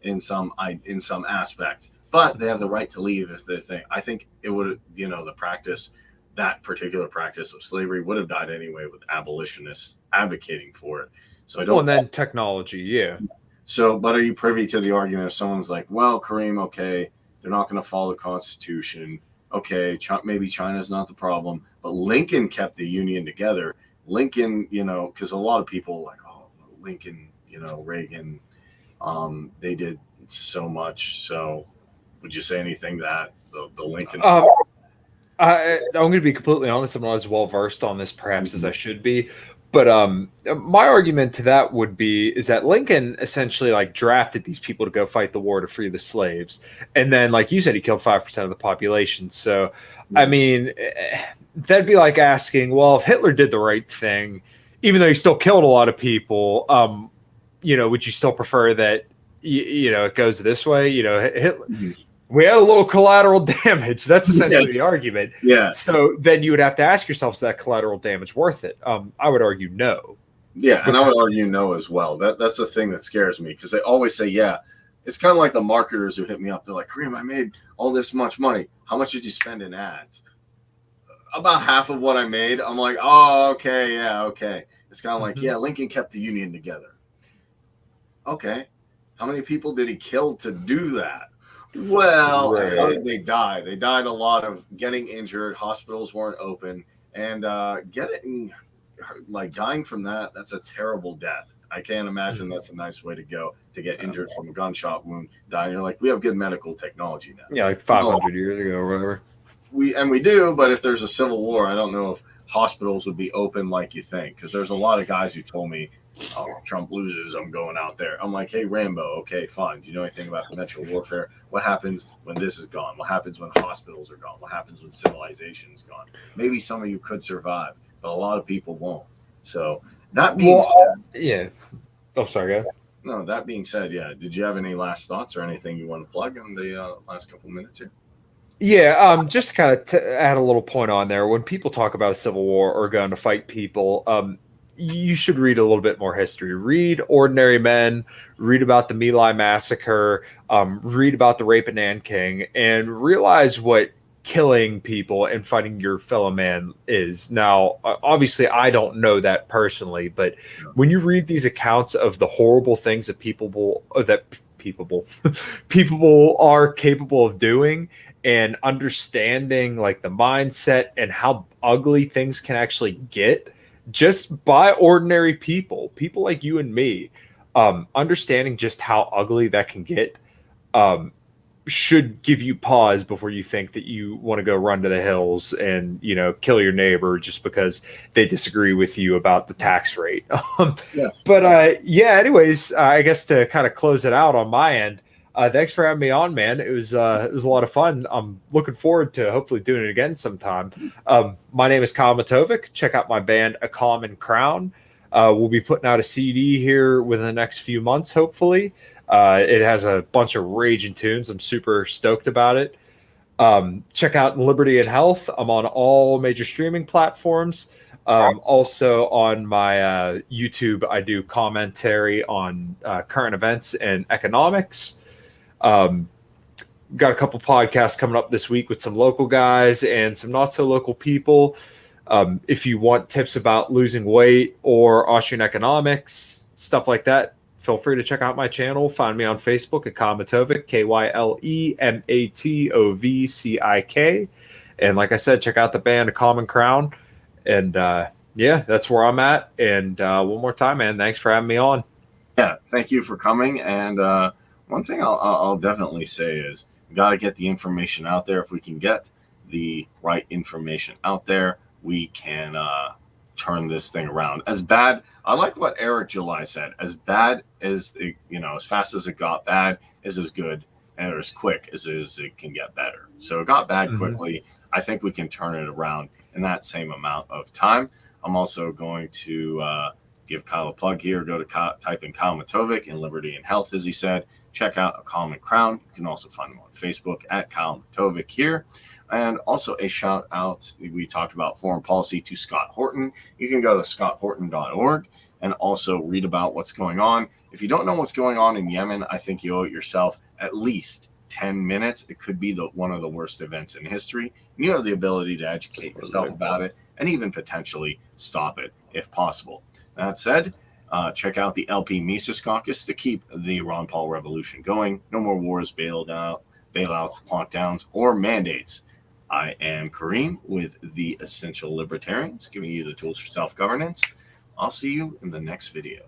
in some aspects, but they have the right to leave if they think. I think it would, you know, that particular practice of slavery would have died anyway with abolitionists advocating for it. So I don't. Well, and then technology, yeah. So, but are you privy to the argument if someone's like, well, Kareem, okay, they're not going to follow the Constitution. Okay, maybe China's not the problem, but Lincoln kept the Union together. Lincoln, you know, because a lot of people like, oh, Lincoln, you know, Reagan, they did so much. So would you say anything that the Lincoln? I'm going to be completely honest. I'm not as well versed on this perhaps as I should be. But my argument to that would be is that Lincoln essentially like drafted these people to go fight the war to free the slaves. And then, like you said, he killed 5% of the population. So, I mean, that'd be like asking, well, if Hitler did the right thing, even though he still killed a lot of people, you know, would you still prefer that, you know, it goes this way? You know, Hitler, we had a little collateral damage. That's essentially the argument. Yeah. So then you would have to ask yourself, is that collateral damage worth it? I would argue no. Yeah, and I would argue no as well. That's the thing that scares me because they always say, yeah. It's kind of like the marketers who hit me up. They're like, Kareem, I made all this much money. How much did you spend in ads? About half of what I made. I'm like, oh, okay, yeah, okay. It's kind of like, yeah, Lincoln kept the Union together. Okay. How many people did he kill to do that? Well, how did they die? They died a lot of getting injured. Hospitals weren't open. And dying from that, that's a terrible death. I can't imagine that's a nice way to go, to get injured from a gunshot wound, die. You're like, we have good medical technology now. Yeah, like 500 years ago or whatever. We do, but if there's a civil war, I don't know if hospitals would be open like you think, because there's a lot of guys who told me, oh, Trump loses, I'm going out there. I'm like, hey, Rambo, okay, fine. Do you know anything about conventional warfare? What happens when this is gone? What happens when hospitals are gone? What happens when civilization is gone? Maybe some of you could survive, but a lot of people won't. So that being said, yeah. Oh, sorry, go ahead. No, that being said, yeah. Did you have any last thoughts or anything you want to plug in the last couple minutes here? Yeah, just to kind of add a little point on there. When people talk about a civil war or going to fight people, you should read a little bit more history. Read Ordinary Men, read about the My Lai massacre, read about the rape of Nanking, and realize what killing people and fighting your fellow man is. Now, obviously, I don't know that personally, but when you read these accounts of the horrible things that people are capable of doing, and understanding like the mindset and how ugly things can actually get just by ordinary people like you and me, understanding just how ugly that can get, should give you pause before you think that you want to go run to the hills and, you know, kill your neighbor just because they disagree with you about the tax rate. Anyways, I guess to kind of close it out on my end, thanks for having me on, man. It was a lot of fun. I'm looking forward to hopefully doing it again sometime. My name is Kyle Matovic. Check out my band, A Common Crown. We'll be putting out a CD here within the next few months, hopefully. It has a bunch of raging tunes. I'm super stoked about it. Check out Liberty and Health. I'm on all major streaming platforms. Also on my YouTube, I do commentary on current events and economics. Got a couple podcasts coming up this week with some local guys and some not so local people. If you want tips about losing weight or Austrian economics, stuff like that, feel free to check out my channel. Find me on Facebook at Kyle Matovic, KyleMatovcik. And like I said, check out the band A Common Crown. And yeah, that's where I'm at. And one more time, man, thanks for having me on. Yeah, thank you for coming. And one thing I'll definitely say is we got to get the information out there. If we can get the right information out there, we can turn this thing around. As bad, I like what Eric July said. As bad as it, as fast as it got bad is as good and as quick as it can get better. So it got bad quickly. I think we can turn it around in that same amount of time. I'm also going to give Kyle a plug here. Go to type in Kyle Matovic and Liberty and Health, as he said. Check out A Common Crown. You can also find him on Facebook at Kyle Matovic here. And also a shout out, we talked about foreign policy, to Scott Horton. You can go to scotthorton.org and also read about what's going on. If you don't know what's going on in Yemen, I think you owe it yourself at least 10 minutes. It could be one of the worst events in history. And you have the ability to educate yourself about it and even potentially stop it if possible. That said, check out the LP Mises Caucus to keep the Ron Paul revolution going. No more wars, bailouts, lockdowns, or mandates. I am Kareem with the Essential Libertarians, giving you the tools for self-governance. I'll see you in the next video.